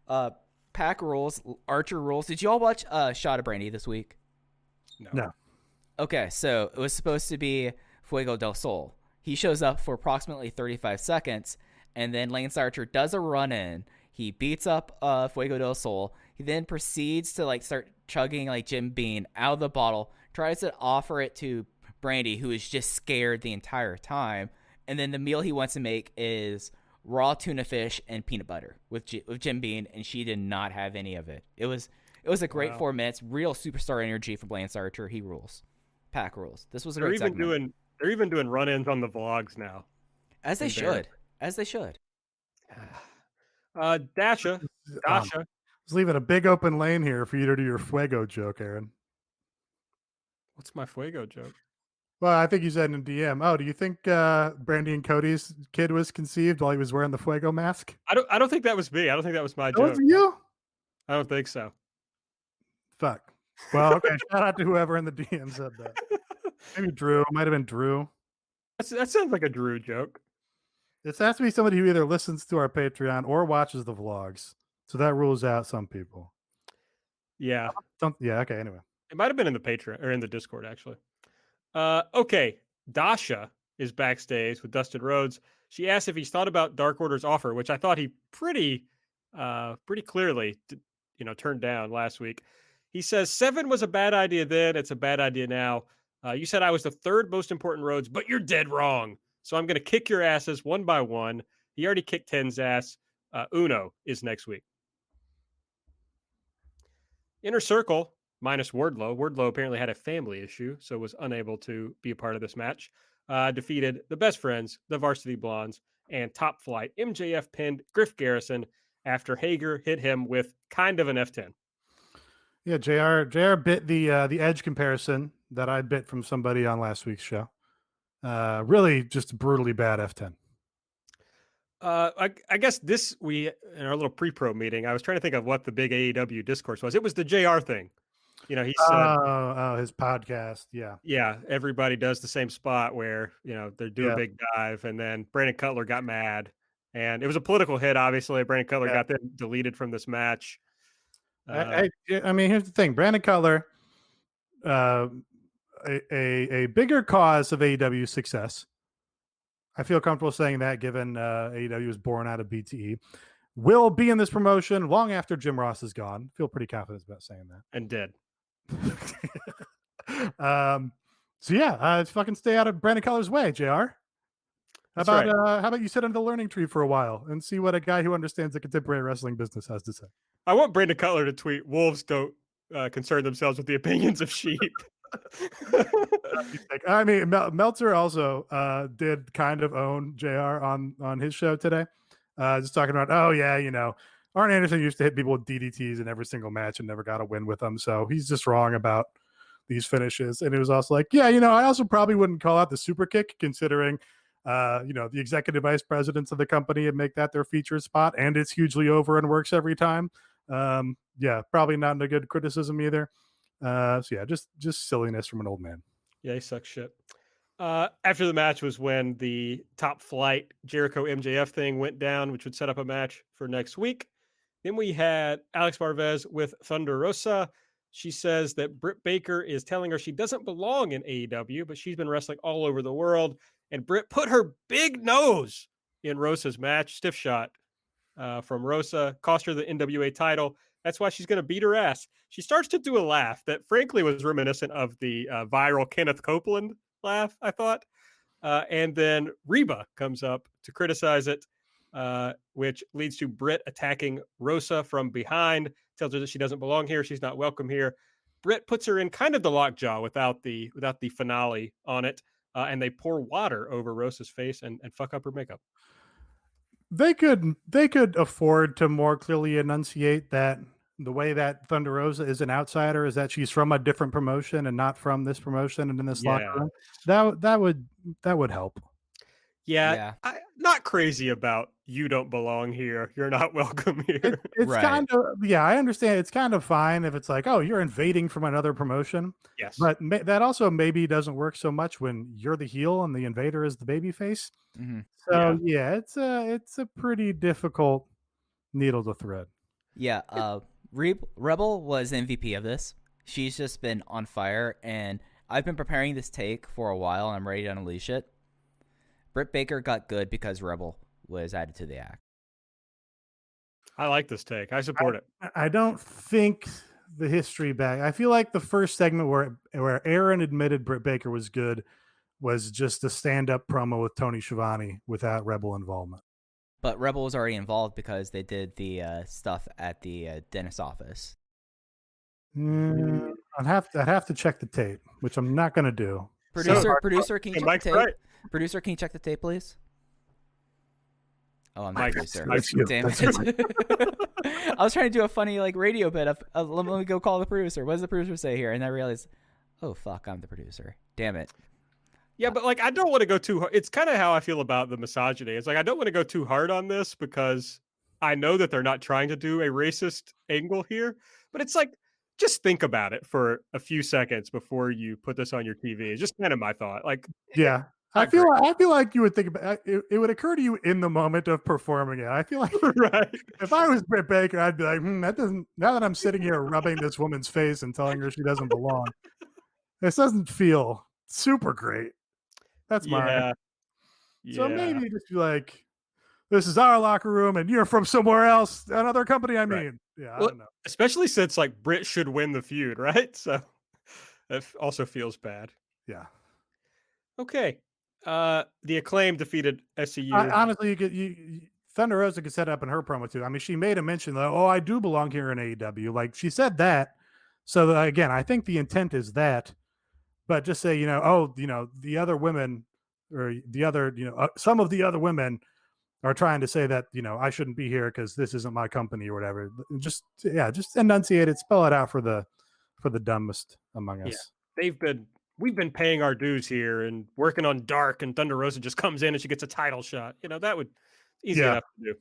[SPEAKER 6] yeah. Pack rules, Archer rules. Did you all watch Shot of Brandy this week?
[SPEAKER 5] No.
[SPEAKER 6] Okay, so it was supposed to be Fuego del Sol. He shows up for approximately 35 seconds, and then Lance Archer does a run-in. He beats up Fuego del Sol. He then proceeds to like start chugging like Jim Beam out of the bottle, tries to offer it to Brandy, who is just scared the entire time. And then the meal he wants to make is raw tuna fish and peanut butter with Jim Beam, and she did not have any of it. It was a great 4 minutes, real superstar energy from Lance Archer. He rules. Pack rules. This was a great segment.
[SPEAKER 4] They're even doing run-ins on the vlogs now.
[SPEAKER 6] As they should. As they should.
[SPEAKER 4] Dasha.
[SPEAKER 5] I was leaving a big open lane here for you to do your Fuego joke, Aaron.
[SPEAKER 4] What's my Fuego joke?
[SPEAKER 5] Well, I think you said in DM. Oh, do you think Brandy and Cody's kid was conceived while he was wearing the Fuego mask?
[SPEAKER 4] I don't think that was me. I don't think that was my
[SPEAKER 5] That
[SPEAKER 4] joke.
[SPEAKER 5] was you?
[SPEAKER 4] I don't think so.
[SPEAKER 5] Fuck. Well, okay. Shout out to whoever in the DM said that. Maybe Drew. Might have been Drew.
[SPEAKER 4] That sounds like a Drew joke.
[SPEAKER 5] This has to be somebody who either listens to our Patreon or watches the vlogs. So that rules out some people.
[SPEAKER 4] Yeah.
[SPEAKER 5] Yeah. Okay. Anyway,
[SPEAKER 4] it might have been in the Patreon or in the Discord actually. Okay. Dasha is backstage with Dustin Rhodes. She asked if he's thought about Dark Order's offer, which I thought he pretty clearly, turned down last week. He says 7 was a bad idea then. It's a bad idea now. You said I was the 3rd most important Rhodes, but you're dead wrong. So I'm going to kick your asses one by one. He already kicked 10's ass. Uno is next week. Inner Circle minus Wardlow. Wardlow apparently had a family issue, so was unable to be a part of this match. Defeated the Best Friends, the Varsity Blondes, and Top Flight. MJF pinned Griff Garrison after Hager hit him with kind of an F10.
[SPEAKER 5] Yeah, JR bit the Edge comparison that I bit from somebody on last week's show. Really just brutally bad F10.
[SPEAKER 4] I guess in our little pre-pro meeting, I was trying to think of what the big AEW discourse was. It was the JR thing. He said,
[SPEAKER 5] his podcast.
[SPEAKER 4] Yeah. Everybody does the same spot where, they're doing a big dive, and then Brandon Cutler got mad, and it was a political hit. Obviously, Brandon Cutler got them deleted from this match.
[SPEAKER 5] I mean, here's the thing. Brandon Cutler, a bigger cause of AEW's success. I feel comfortable saying that, given AEW was born out of BTE, will be in this promotion long after Jim Ross is gone. Feel pretty confident about saying that.
[SPEAKER 4] And dead.
[SPEAKER 5] So yeah, fucking stay out of Brandon Cutler's way, JR. How about you sit under the learning tree for a while and see what a guy who understands the contemporary wrestling business has to say?
[SPEAKER 4] I want Brandon Cutler to tweet, "Wolves don't concern themselves with the opinions of sheep."
[SPEAKER 5] I mean, Meltzer also did kind of own JR on his show today. Just talking about, Arn Anderson used to hit people with DDTs in every single match and never got a win with them. So he's just wrong about these finishes. And it was also like, I also probably wouldn't call out the super kick, considering the executive vice presidents of the company and make that their featured spot, and it's hugely over and works every time. Probably not a good criticism either. Just silliness from an old man.
[SPEAKER 4] Yeah, he sucks shit. After the match was when the Top Flight Jericho MJF thing went down, which would set up a match for next week. Then we had Alex Marvez with Thunder Rosa. She says that Britt Baker is telling her she doesn't belong in AEW, but she's been wrestling all over the world. And Britt put her big nose in Rosa's match. Stiff shot from Rosa. Cost her the NWA title. That's why she's going to beat her ass. She starts to do a laugh that frankly was reminiscent of the viral Kenneth Copeland laugh, I thought. And then Reba comes up to criticize it, which leads to Britt attacking Rosa from behind, tells her that she doesn't belong here. She's not welcome here. Britt puts her in kind of the lockjaw without the finale on it. And they pour water over Rosa's face and fuck up her makeup.
[SPEAKER 5] They could afford to more clearly enunciate that the way that Thunder Rosa is an outsider is that she's from a different promotion and not from this promotion and in this locker room. That would help.
[SPEAKER 4] Yeah. Not crazy about you don't belong here. You're not welcome here.
[SPEAKER 5] It's
[SPEAKER 6] Right.
[SPEAKER 5] kind of, yeah, I understand. It's kind of fine if it's like, oh, you're invading from another promotion.
[SPEAKER 4] Yes.
[SPEAKER 5] But that also maybe doesn't work so much when you're the heel and the invader is the baby face.
[SPEAKER 6] Mm-hmm.
[SPEAKER 5] So yeah, it's a pretty difficult needle to thread.
[SPEAKER 6] Yeah, Rebel was MVP of this. She's just been on fire, and I've been preparing this take for a while, and I'm ready to unleash it. Britt Baker got good because Rebel was added to the act.
[SPEAKER 4] I like this take. I support it.
[SPEAKER 5] I don't think the history back. I feel like the first segment where Aaron admitted Britt Baker was good was just a stand-up promo with Tony Schiavone without Rebel involvement.
[SPEAKER 6] But Rebel was already involved because they did the stuff at the dentist office.
[SPEAKER 5] I'd have to check the tape, which I'm not going to do.
[SPEAKER 6] Producer, can you check
[SPEAKER 4] Mike's
[SPEAKER 6] the tape?
[SPEAKER 4] right.
[SPEAKER 6] Producer, can you check the tape, please? Oh, I'm the
[SPEAKER 4] Mike,
[SPEAKER 6] producer.
[SPEAKER 5] that's you.
[SPEAKER 6] Damn it. I was trying to do a funny radio bit of let me go call the producer. What does the producer say here? And I realized, oh, fuck, I'm the producer. Damn it.
[SPEAKER 4] Yeah, but like I don't want to go too hard. It's kind of how I feel about the misogyny. It's like I don't want to go too hard on this because I know that they're not trying to do a racist angle here, but it's like just think about it for a few seconds before you put this on your TV. It's just kind of my thought. Like,
[SPEAKER 5] Yeah. I feel like you would think about it. It would occur to you in the moment of performing it. I feel like
[SPEAKER 4] right.
[SPEAKER 5] if I was Britt Baker, I'd be like, that doesn't. Now that I'm sitting here rubbing this woman's face and telling her she doesn't belong, this doesn't feel super great. That's mine. So maybe just be like, this is our locker room, and you're from somewhere else, another company. I mean, yeah, I don't know.
[SPEAKER 4] Especially since like Britt should win the feud, right? So that also feels bad.
[SPEAKER 5] Yeah.
[SPEAKER 4] Okay. The Acclaim defeated SCU.
[SPEAKER 5] Honestly, Thunder Rosa could set up in her promo too. I mean, she made a mention that, oh, I do belong here in AEW. Like she said that. So again, I think the intent is that, but just say, the other women or the other, some of the other women are trying to say that, I shouldn't be here because this isn't my company or whatever. Just enunciate it, spell it out for the dumbest among us.
[SPEAKER 4] Yeah. We've been paying our dues here and working on Dark, and Thunder Rosa just comes in and she gets a title shot. That would easy enough to do.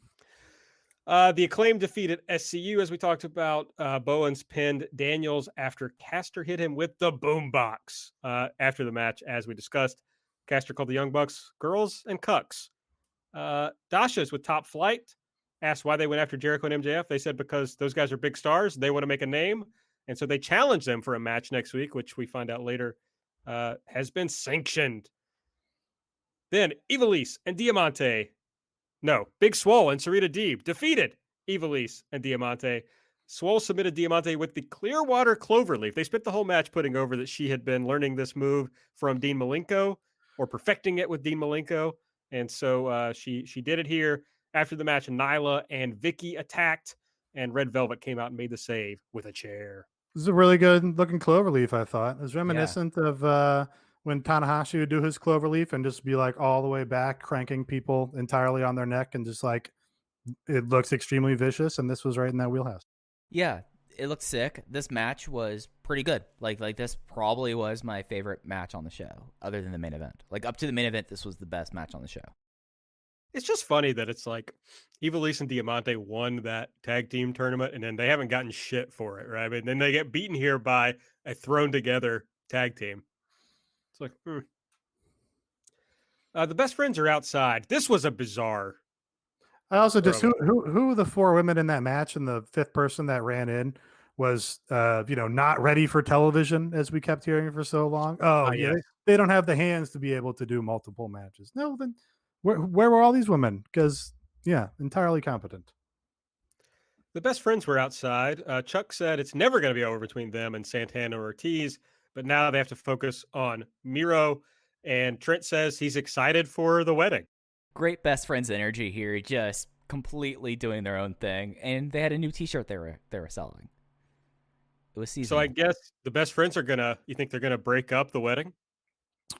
[SPEAKER 4] The Acclaim defeated SCU, as we talked about. Bowens pinned Daniels after Caster hit him with the boombox. After the match, as we discussed, Caster called the Young Bucks girls and cucks. Dasha's with Top Flight asked why they went after Jericho and MJF. They said because those guys are big stars. They want to make a name. And so they challenged them for a match next week, which we find out later has been sanctioned. Then Ivelisse and Big Swole and Sarita Deeb defeated Ivelisse and Diamante. Swole submitted Diamante with the Clearwater Cloverleaf. They spent the whole match putting over that she had been learning this move from Dean Malenko or perfecting it with Dean Malenko. And so she did it here. After the match, Nyla and Vicky attacked, and Red Velvet came out and made the save with a chair.
[SPEAKER 5] This is a really good looking cloverleaf, I thought. It was reminiscent of when Tanahashi would do his cloverleaf and just be like all the way back, cranking people entirely on their neck, and just like it looks extremely vicious. And this was right in that wheelhouse.
[SPEAKER 6] Yeah, it looked sick. This match was pretty good. Like this probably was my favorite match on the show, other than the main event. Like up to the main event, this was the best match on the show.
[SPEAKER 4] It's just funny that it's like Ivelisse and Diamante won that tag team tournament, and then they haven't gotten shit for it, right? I mean, then they get beaten here by a thrown together tag team. It's like, the best friends are outside. This was a bizarre.
[SPEAKER 5] I also just who the four women in that match and the fifth person that ran in was not ready for television, as we kept hearing for so long. Oh yeah, they don't have the hands to be able to do multiple matches. No, then. Where were all these women? Because, entirely competent.
[SPEAKER 4] The best friends were outside. Chuck said it's never going to be over between them and Santana or Ortiz, but now they have to focus on Miro. And Trent says he's excited for the wedding.
[SPEAKER 6] Great best friends energy here, just completely doing their own thing. And they had a new T-shirt they were selling. It was seasonal.
[SPEAKER 4] So I guess the best friends you think they're going to break up the wedding?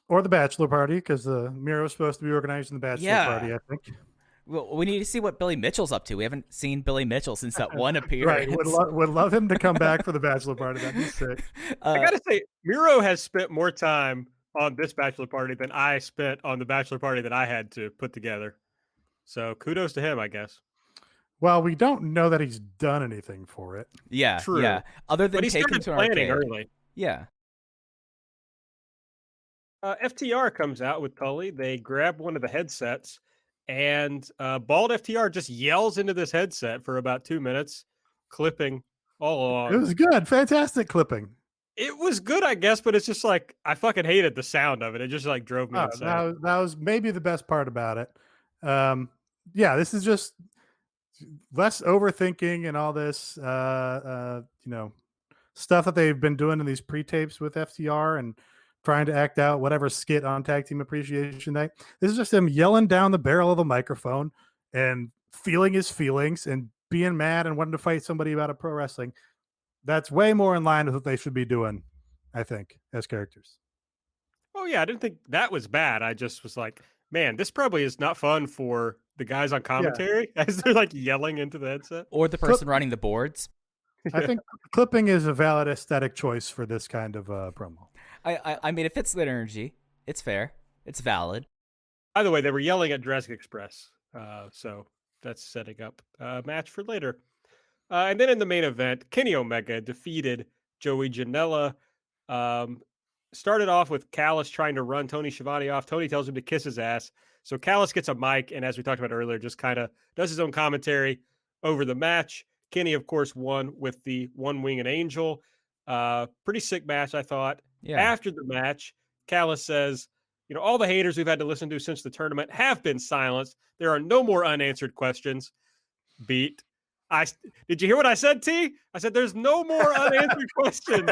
[SPEAKER 5] Or the bachelor party, because the Miro's supposed to be organizing the bachelor party, I think.
[SPEAKER 6] Well, we need to see what Billy Mitchell's up to. We haven't seen Billy Mitchell since that one appearance.
[SPEAKER 5] Right, would love him to come back for the bachelor party. That'd be sick.
[SPEAKER 4] I gotta say, Miro has spent more time on this bachelor party than I spent on the bachelor party that I had to put together. So kudos to him, I guess.
[SPEAKER 5] Well, we don't know that he's done anything for it.
[SPEAKER 6] Yeah,
[SPEAKER 4] True.
[SPEAKER 6] yeah. Other than
[SPEAKER 4] But he
[SPEAKER 6] taking
[SPEAKER 4] started
[SPEAKER 6] to an
[SPEAKER 4] planning
[SPEAKER 6] arcade.
[SPEAKER 4] early.
[SPEAKER 6] Yeah.
[SPEAKER 4] FTR comes out with Tully. They grab one of the headsets, and bald FTR just yells into this headset for about 2 minutes, clipping all along.
[SPEAKER 5] It was good. Fantastic clipping.
[SPEAKER 4] It was good, I guess, but it's just like I fucking hated the sound of it. It just like drove me insane.
[SPEAKER 5] That was maybe the best part about it. Yeah, this is just less overthinking and all this, stuff that they've been doing in these pre-tapes with FTR and trying to act out whatever skit on Tag Team Appreciation Night. This is just him yelling down the barrel of the microphone and feeling his feelings and being mad and wanting to fight somebody about a pro wrestling. That's way more in line with what they should be doing, I think, as characters.
[SPEAKER 4] Oh yeah, I didn't think that was bad. I just was like, man, this probably is not fun for the guys on commentary as they're like yelling into the headset.
[SPEAKER 6] Or the person running the boards.
[SPEAKER 5] I think clipping is a valid aesthetic choice for this kind of promo.
[SPEAKER 6] I mean, it fits the energy. It's fair. It's valid.
[SPEAKER 4] By the way, they were yelling at Jurassic Express, so that's setting up a match for later. And then in the main event, Kenny Omega defeated Joey Janela. Started off with Callis trying to run Tony Schiavone off. Tony tells him to kiss his ass. So Callis gets a mic, and as we talked about earlier, just kind of does his own commentary over the match. Kenny, of course, won with the One Winged Angel. Pretty sick match, I thought.
[SPEAKER 6] Yeah.
[SPEAKER 4] After the match, Callis says, all the haters we've had to listen to since the tournament have been silenced. There are no more unanswered questions. Beat. Did you hear what I said, T? I said there's no more unanswered questions.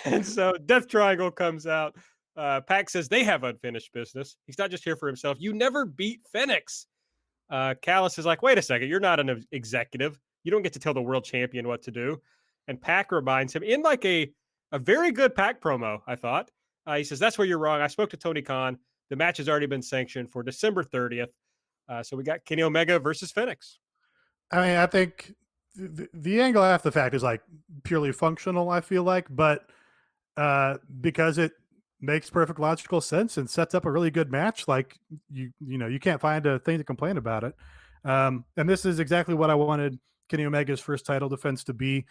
[SPEAKER 4] And so Death Triangle comes out. Pac says they have unfinished business. He's not just here for himself. You never beat Phoenix. Callis is like, wait a second, you're not an executive. You don't get to tell the world champion what to do. And Pac reminds him in like a very good Pac promo, I thought. He says, that's where you're wrong. I spoke to Tony Khan. The match has already been sanctioned for December 30th. So we got Kenny Omega versus Phoenix.
[SPEAKER 5] I mean, I think the angle after the fact is like purely functional, I feel like, but because it makes perfect logical sense and sets up a really good match, like you can't find a thing to complain about it. And this is exactly what I wanted Kenny Omega's first title defense to be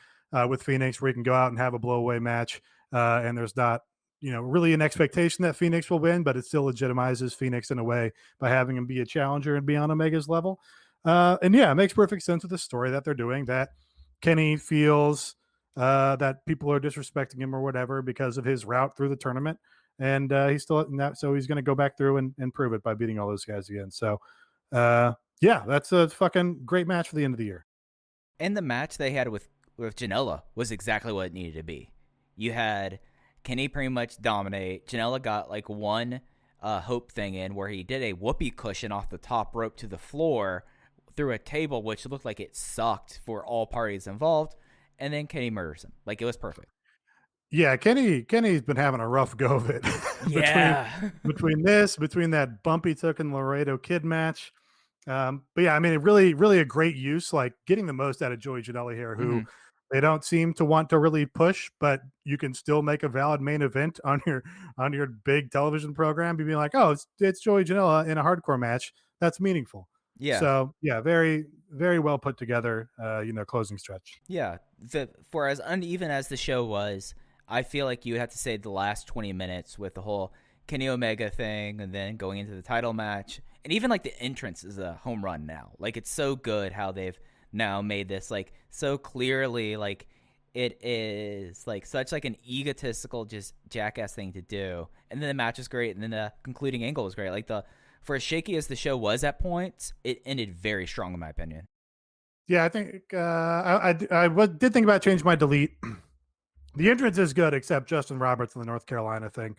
[SPEAKER 5] with Phoenix, where he can go out and have a blowaway match. And there's not, really an expectation that Phoenix will win, but it still legitimizes Phoenix in a way by having him be a challenger and be on Omega's level. And yeah, it makes perfect sense with the story that they're doing, that Kenny feels that people are disrespecting him or whatever because of his route through the tournament. And he's still so he's going to go back through and prove it by beating all those guys again. So yeah, that's a fucking great match for the end of the year.
[SPEAKER 6] And the match they had with Janela was exactly what it needed to be. You had Kenny pretty much dominate. Janela got like one hope thing in where he did a whoopee cushion off the top rope to the floor through a table, which looked like it sucked for all parties involved. And then Kenny murders him. Like, it was perfect.
[SPEAKER 5] Yeah, Kenny's been having a rough go of it. between that bump he took in the Laredo Kid match. But yeah, I mean, really a great use, like getting the most out of Joey Janela here, who they don't seem to want to really push, but you can still make a valid main event on your big television program. Being like, oh, it's Joey Janela in a hardcore match. That's meaningful.
[SPEAKER 6] Yeah.
[SPEAKER 5] So yeah, very, very well put together, closing stretch.
[SPEAKER 6] Yeah. For as uneven as the show was, I feel like you would have to say the last 20 minutes with the whole Kenny Omega thing and then going into the title match. And even like the entrance is a home run now. Like, it's so good how they've now made this like so clearly, like it is like such like an egotistical, just jackass thing to do. And then the match is great. And then the concluding angle was great. Like for as shaky as the show was at points, it ended very strong in my opinion.
[SPEAKER 5] Yeah, I think I did think about changing my delete. The entrance is good, except Justin Roberts and the North Carolina thing.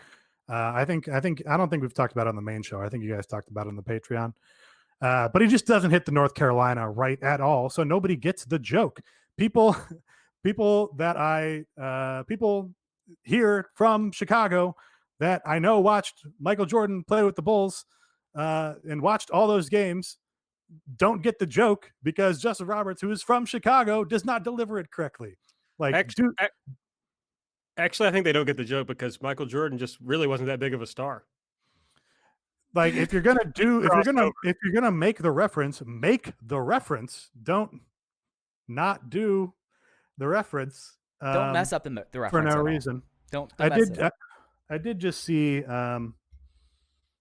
[SPEAKER 5] I don't think we've talked about it on the main show. I think you guys talked about it on the Patreon. But he just doesn't hit the North Carolina right at all. So nobody gets the joke. People here from Chicago that I know watched Michael Jordan play with the Bulls and watched all those games don't get the joke because Justin Roberts, who is from Chicago, does not deliver it correctly. Like,
[SPEAKER 4] Actually, I think they don't get the joke because Michael Jordan just really wasn't that big of a star.
[SPEAKER 5] Like if you're gonna make the reference, make the reference. Don't not do the reference.
[SPEAKER 6] Don't mess up the reference
[SPEAKER 5] for no
[SPEAKER 6] at all.
[SPEAKER 5] reason.
[SPEAKER 6] Don't
[SPEAKER 5] I
[SPEAKER 6] mess
[SPEAKER 5] did.
[SPEAKER 6] it up.
[SPEAKER 5] I did just see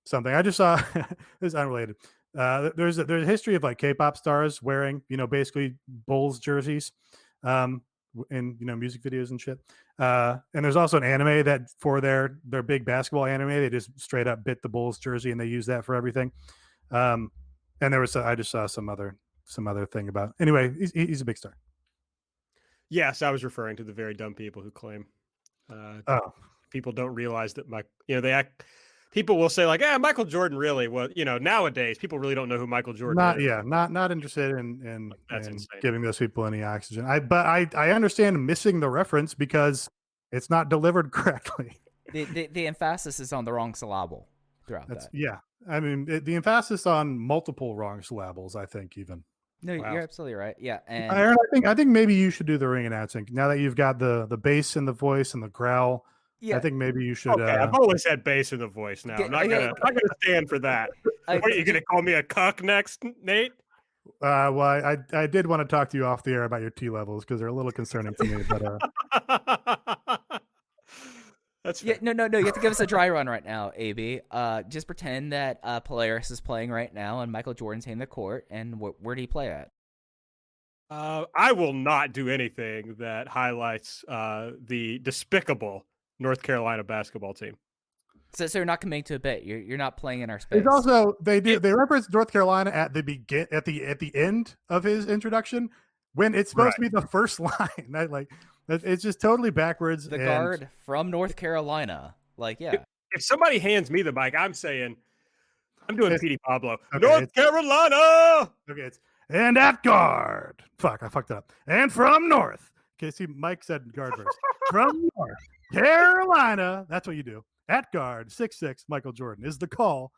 [SPEAKER 5] something. I just saw this is unrelated. There's a history of like K-pop stars wearing, basically Bulls jerseys, in music videos and shit. And there's also an anime that for their big basketball anime, they just straight up bit the Bulls jersey and they use that for everything. And there was I just saw some other thing about. Anyway, he's a big star.
[SPEAKER 4] Yes, I was referring to the very dumb people who claim people don't realize that people will say like, Michael Jordan really was, nowadays people really don't know who Michael Jordan is.
[SPEAKER 5] Not interested in
[SPEAKER 4] insane.
[SPEAKER 5] giving those people any oxygen. I understand missing the reference because it's not delivered correctly.
[SPEAKER 6] The emphasis is on the wrong syllable throughout that.
[SPEAKER 5] Yeah. I mean, the emphasis on multiple wrong syllables, I think even.
[SPEAKER 6] No,
[SPEAKER 4] Wow.
[SPEAKER 6] You're absolutely right. Yeah. And
[SPEAKER 5] Aaron, I think maybe you should do the ring announcing now that you've got the bass in the voice and the growl.
[SPEAKER 6] yeah,
[SPEAKER 5] I think maybe you should.
[SPEAKER 4] Okay, I've always had bass in the voice now. I'm not gonna stand for that. What, are you gonna call me a cuck next, Nate?
[SPEAKER 5] Well, I did want to talk to you off the air about your T levels because they're a little concerning to me. But
[SPEAKER 6] That's fair. No. You have to give us a dry run right now, AB. Just pretend that Polaris is playing right now and Michael Jordan's in the court. And where do you play at?
[SPEAKER 4] I will not do anything that highlights the despicable North Carolina basketball team.
[SPEAKER 6] So you're not committing to a bit. You're not playing in our space.
[SPEAKER 5] it's also they reference North Carolina at the end of his introduction when it's supposed to be the first line. It's just totally backwards.
[SPEAKER 6] The guard from North Carolina.
[SPEAKER 4] If somebody hands me the mic, I'm saying I'm doing Petey Pablo.
[SPEAKER 5] Okay,
[SPEAKER 4] North Carolina.
[SPEAKER 5] Okay, and at guard. Fuck, I fucked it up. And from North. Okay, see, Mike said guard first. From North Carolina. That's what you do. At guard, 6'6", Michael Jordan is the call.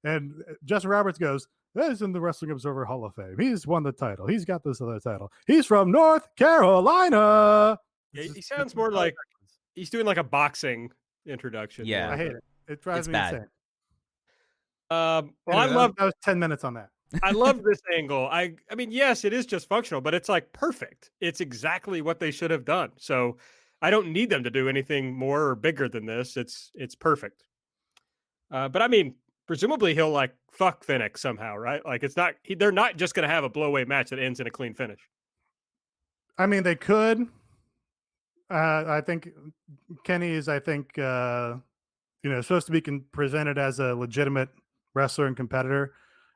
[SPEAKER 5] And Justin Roberts goes, "He's in the Wrestling Observer Hall of Fame. He's won the title. He's got this other title. He's from North Carolina."
[SPEAKER 4] Yeah, he sounds more like he's doing like a boxing introduction.
[SPEAKER 6] Yeah.
[SPEAKER 5] I hate it. It drives
[SPEAKER 6] It's
[SPEAKER 5] me
[SPEAKER 6] bad.
[SPEAKER 5] insane.
[SPEAKER 4] Well,
[SPEAKER 5] Anyway, that was 10 minutes on that.
[SPEAKER 4] I love this angle. I mean, yes, it is just functional, but it's like perfect. It's exactly what they should have done. So I don't need them to do anything more or bigger than this. It's perfect. But I mean, presumably he'll like fuck Finnick somehow, right? Like they're not just going to have a blowaway match that ends in a clean finish.
[SPEAKER 5] I mean, they could. I think Kenny is, supposed to be presented as a legitimate wrestler and competitor,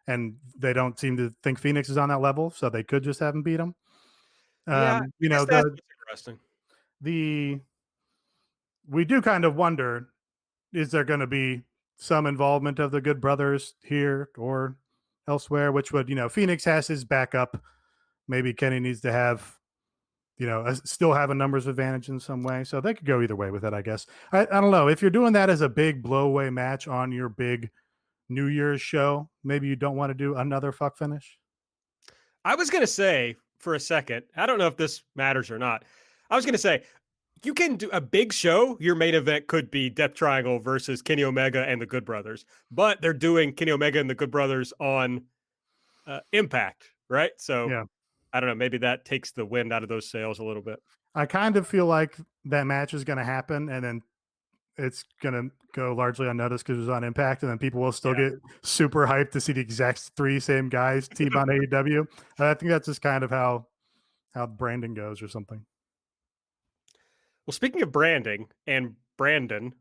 [SPEAKER 5] and they don't seem to think Phoenix is on that level, so they could just have him beat him.
[SPEAKER 4] That's interesting.
[SPEAKER 5] We do kind of wonder, is there going to be some involvement of the Good Brothers here or elsewhere, which would, Phoenix has his backup. Maybe Kenny needs to have, still have a numbers advantage in some way. So they could go either way with it, I guess. I don't know. If you're doing that as a big blowaway match on your big New Year's show, maybe you don't want to do another fuck finish.
[SPEAKER 4] I was going to say for a second, I don't know if this matters or not. I was going to say, you can do a big show. Your main event could be Death Triangle versus Kenny Omega and the Good Brothers, but they're doing Kenny Omega and the Good Brothers on Impact, right? So yeah. I don't know. Maybe that takes the wind out of those sails a little bit.
[SPEAKER 5] I kind of feel like that match is going to happen, and then it's going to go largely unnoticed because it was on Impact, and then people will still get super hyped to see the exact same guys team on AEW. I think that's just kind of how branding goes or something.
[SPEAKER 4] Well, speaking of branding and Brandon,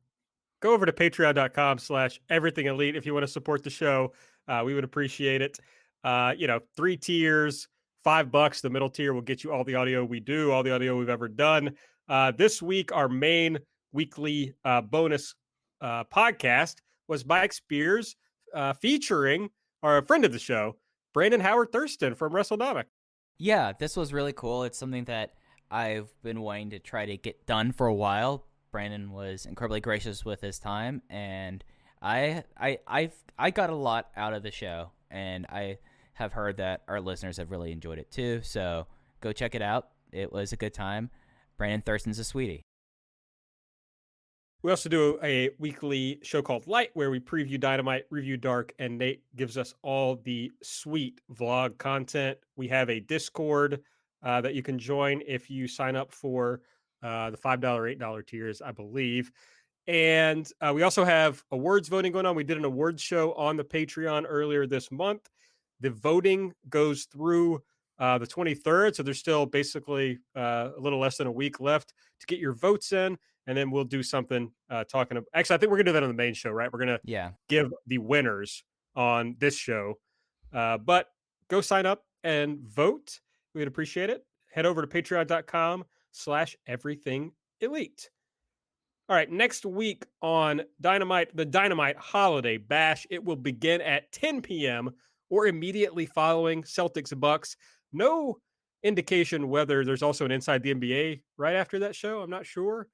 [SPEAKER 4] go over to patreon.com/everythingelite if you want to support the show. We would appreciate it. 3 tiers, $5. The middle tier will get you all the audio we do, all the audio we've ever done. This week, our main weekly bonus podcast was Mike Spears featuring our friend of the show, Brandon Howard Thurston from WrestleNomic.
[SPEAKER 6] Yeah, this was really cool. It's something that I've been wanting to try to get done for a while. Brandon was incredibly gracious with his time, and I got a lot out of the show, and I have heard that our listeners have really enjoyed it too. So go check it out. It was a good time. Brandon Thurston's a sweetie.
[SPEAKER 4] We also do a weekly show called Light where we preview Dynamite, review Dark, and Nate gives us all the sweet vlog content. We have a Discord that you can join if you sign up for the $5, $8 tiers, I believe. And we also have awards voting going on. We did an awards show on the Patreon earlier this month. The voting goes through the 23rd. So there's still basically a little less than a week left to get your votes in. And then we'll do something talking about. Actually, I think we're going to do that on the main show, right? We're going to give the winners on this show. But go sign up and vote. We'd appreciate it. Head over to patreon.com/everythingelite. All right, next week on Dynamite, the Dynamite Holiday Bash, it will begin at 10 p.m. or immediately following Celtics Bucks. No indication whether there's also an Inside the NBA right after that show. I'm not sure.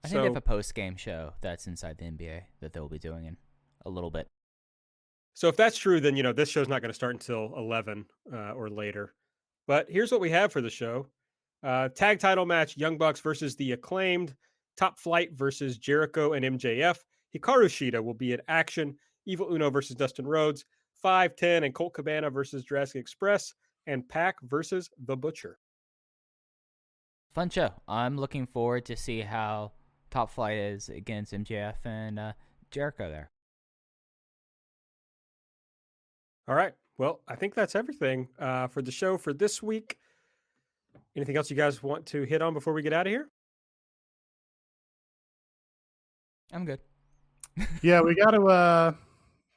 [SPEAKER 6] I think they have a post-game show that's Inside the NBA that they'll be doing in a little bit.
[SPEAKER 4] So if that's true, then, this show's not going to start until 11 or later. But here's what we have for the show. Tag title match, Young Bucks versus the Acclaimed. Top Flight versus Jericho and MJF. Hikaru Shida will be in action. Evil Uno versus Dustin Rhodes. 5'10" and Colt Cabana versus Jurassic Express. And Pac versus The Butcher.
[SPEAKER 6] Fun show. I'm looking forward to see how Top Flight is against MJF and Jericho there.
[SPEAKER 4] All right. Well, I think that's everything for the show for this week. Anything else you guys want to hit on before we get out of here?
[SPEAKER 6] I'm good.
[SPEAKER 5] Yeah, we got to,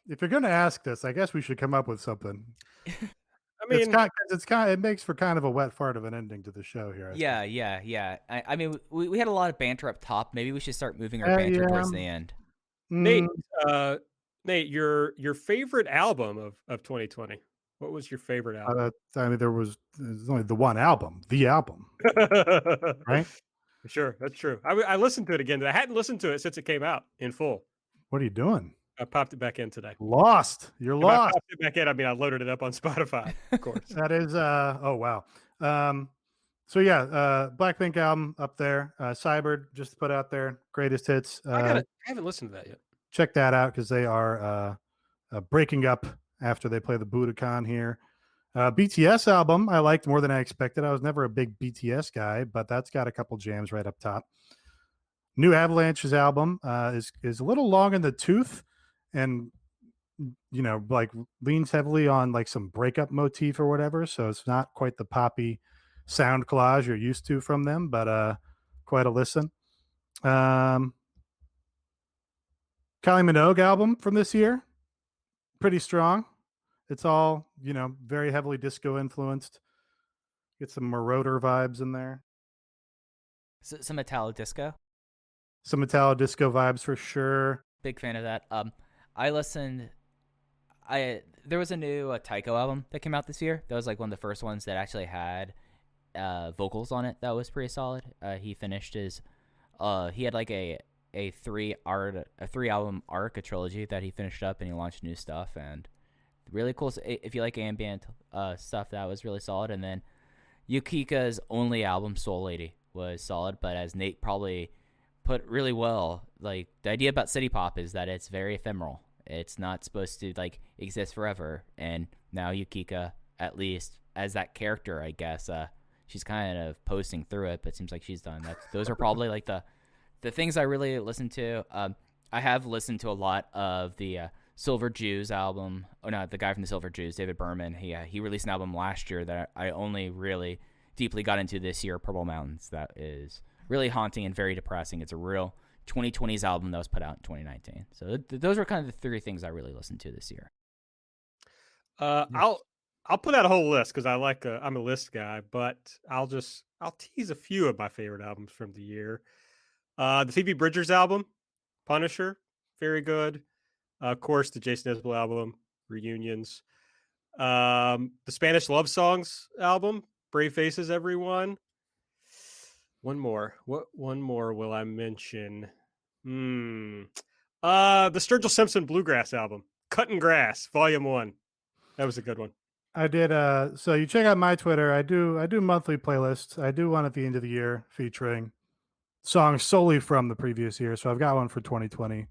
[SPEAKER 5] if you're going to ask this, I guess we should come up with something.
[SPEAKER 4] I mean,
[SPEAKER 5] it makes for kind of a wet fart of an ending to the show here.
[SPEAKER 6] Yeah. I mean, we had a lot of banter up top. Maybe we should start moving our banter towards the end.
[SPEAKER 4] Nate, your favorite album of 2020. What was your favorite album?
[SPEAKER 5] I mean, there's only the one album, right?
[SPEAKER 4] Sure, that's true. I listened to it again. I hadn't listened to it since it came out in full.
[SPEAKER 5] What are you doing?
[SPEAKER 4] I popped it back in today.
[SPEAKER 5] Lost. You're lost.
[SPEAKER 4] I popped it back in. I mean, I loaded it up on Spotify, of course.
[SPEAKER 5] That is, oh, wow. So yeah, Blackpink album up there. Cyber just put out their greatest hits.
[SPEAKER 4] I haven't listened to that yet.
[SPEAKER 5] Check that out because they are breaking up after they play the Budokan here. BTS album I liked more than I expected. I was never a big BTS guy, but that's got a couple jams right up top. New Avalanche's album is a little long in the tooth and like leans heavily on like some breakup motif or whatever, so it's not quite the poppy sound collage you're used to from them, but quite a listen. Kylie Minogue album from this year, pretty strong. It's all, very heavily disco influenced. Get some Marauder vibes in there.
[SPEAKER 6] Some Italo disco.
[SPEAKER 5] Some Italo disco vibes for sure.
[SPEAKER 6] Big fan of that. I listened. There was a new Tycho album that came out this year. That was like one of the first ones that actually had vocals on it. That was pretty solid. He finished his. He had like a 3-album arc, a trilogy that he finished up, and he launched new stuff and really cool. If you like ambient stuff, that was really solid. And then Yukika's only album, Soul Lady, was solid. But as Nate probably put really well, like the idea about city pop is that it's very ephemeral. It's not supposed to like exist forever. And now Yukika, at least as that character, I guess, she's kind of posting through it, but it seems like she's done. Those are probably like the things I really listen to. I have listened to a lot of the Silver Jews album. Oh no, the guy from the Silver Jews, David Berman. He released an album last year that I only really deeply got into this year, Purple Mountains. That is really haunting and very depressing. It's a real 2020s album that was put out in 2019. So those were kind of the 3 things I really listened to this year.
[SPEAKER 4] I'll put out a whole list because I'm a list guy, but I'll tease a few of my favorite albums from the year. The Phoebe Bridgers album, Punisher, very good. Of course, the Jason Isbell album, Reunions. The Spanish Love Songs album, Brave Faces, Everyone. One more. What one more will I mention? The Sturgill Simpson Bluegrass album, Cutting Grass, Volume 1. That was a good one.
[SPEAKER 5] I did. So you check out my Twitter. I do monthly playlists. I do one at the end of the year featuring songs solely from the previous year. So I've got one for 2020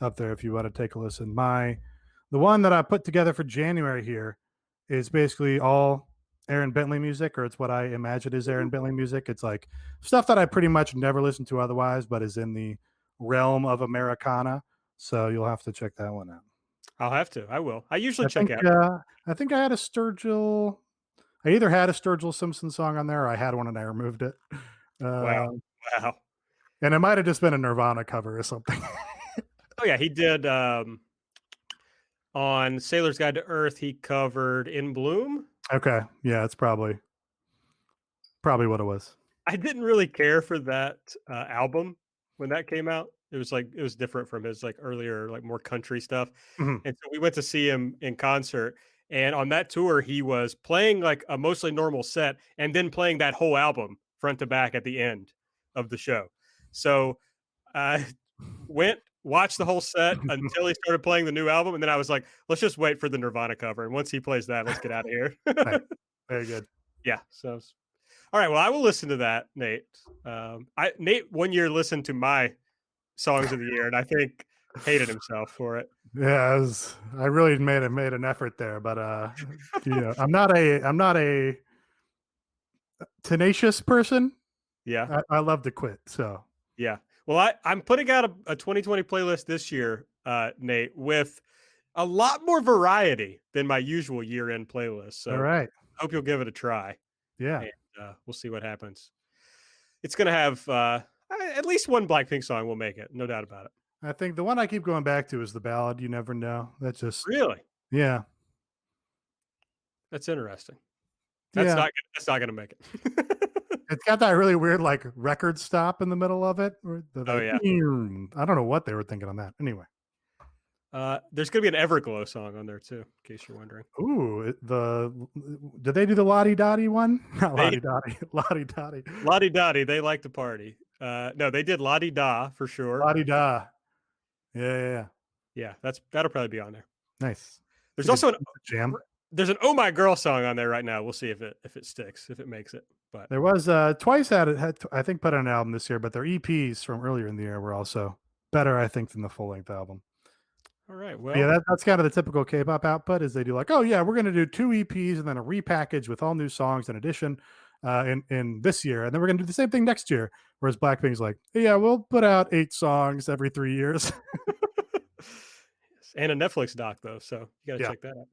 [SPEAKER 5] up there if you want to take a listen. The one that I put together for January here is basically all Aaron Bentley music, or it's what I imagine is Aaron Bentley music. It's like stuff that I pretty much never listen to otherwise, but is in the realm of Americana. So you'll have to check that one out.
[SPEAKER 4] I'll have to. I will. I usually check out.
[SPEAKER 5] I think I had a Sturgill. I either had a Sturgill Simpson song on there, or I had one and I removed it.
[SPEAKER 4] Wow.
[SPEAKER 5] And it might have just been a Nirvana cover or something.
[SPEAKER 4] Oh yeah, he did. On Sailor's Guide to Earth, he covered "In Bloom."
[SPEAKER 5] Okay, yeah, it's probably what it was.
[SPEAKER 4] I didn't really care for that album when that came out. It was different from his like earlier, like more country stuff.
[SPEAKER 5] Mhm.
[SPEAKER 4] And so we went to see him in concert. And on that tour, he was playing like a mostly normal set and then playing that whole album front to back at the end of the show. So I watched the whole set until he started playing the new album. And then I was like, let's just wait for the Nirvana cover. And once he plays that, let's get out of here.
[SPEAKER 5] Right. Very good.
[SPEAKER 4] Yeah. So, all right. Well, I will listen to that, Nate. Nate one year listened to my songs of the year, and I think hated himself for it.
[SPEAKER 5] Yeah, I really made an effort there, but I'm not a tenacious person.
[SPEAKER 4] Yeah,
[SPEAKER 5] I love to quit. So
[SPEAKER 4] yeah. Well, I'm putting out a 2020 playlist this year, Nate, with a lot more variety than my usual year-end playlist. So
[SPEAKER 5] all right,
[SPEAKER 4] hope you'll give it a try.
[SPEAKER 5] Yeah,
[SPEAKER 4] and, we'll see what happens. It's gonna have at least one Blackpink song will make it, no doubt about it.
[SPEAKER 5] I think the one I keep going back to is the ballad "You Never Know." That's just
[SPEAKER 4] really,
[SPEAKER 5] yeah,
[SPEAKER 4] that's interesting. That's not gonna make it.
[SPEAKER 5] It's got that really weird like record stop in the middle of it.
[SPEAKER 4] Yeah,
[SPEAKER 5] I don't know what they were thinking on that. Anyway,
[SPEAKER 4] there's gonna be an Everglow song on there too, in case you're wondering.
[SPEAKER 5] Ooh, did they do the Lottie Dottie one? Not Lottie Dottie, Lottie Dottie,
[SPEAKER 4] Lottie Dottie. They like to party. No, they did Lottie Da for sure.
[SPEAKER 5] Lottie Da. Yeah.
[SPEAKER 4] That'll probably be on there.
[SPEAKER 5] Nice.
[SPEAKER 4] There's also an
[SPEAKER 5] jam.
[SPEAKER 4] There's an "Oh My Girl" song on there right now. We'll see if it sticks, if it makes it. But
[SPEAKER 5] there was Twice had I think put out an album this year, but their EPs from earlier in the year were also better, I think, than the full length album.
[SPEAKER 4] All right. Well,
[SPEAKER 5] yeah, that's kind of the typical K-pop output. Is they do like, oh yeah, we're going to do 2 EPs and then a repackage with all new songs in addition in this year, and then we're going to do the same thing next year. Whereas Blackpink's like, yeah, we'll put out 8 songs every 3 years.
[SPEAKER 4] And a Netflix doc though, so you got to check that out.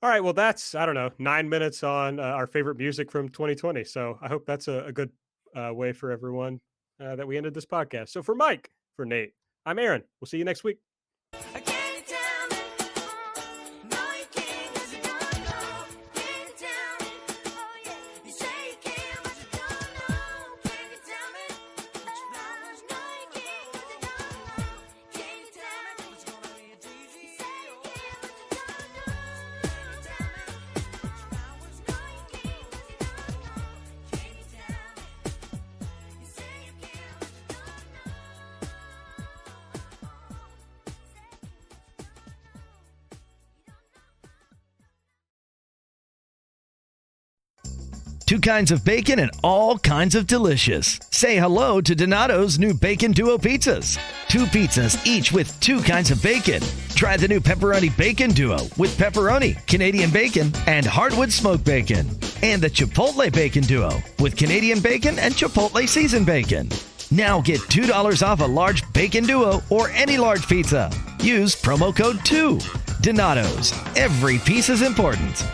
[SPEAKER 4] All right, well, that's, I don't know, 9 minutes on our favorite music from 2020. So I hope that's a good way for everyone that we ended this podcast. So for Mike, for Nate, I'm Aaron. We'll see you next week.
[SPEAKER 7] Two kinds of bacon and all kinds of delicious. Say hello to Donato's new Bacon Duo pizzas. 2 pizzas, each with 2 kinds of bacon. Try the new Pepperoni Bacon Duo with pepperoni, Canadian bacon, and hardwood smoked bacon. And the Chipotle Bacon Duo with Canadian bacon and Chipotle seasoned bacon. Now get $2 off a large Bacon Duo or any large pizza. Use promo code 2. Donato's. Every piece is important.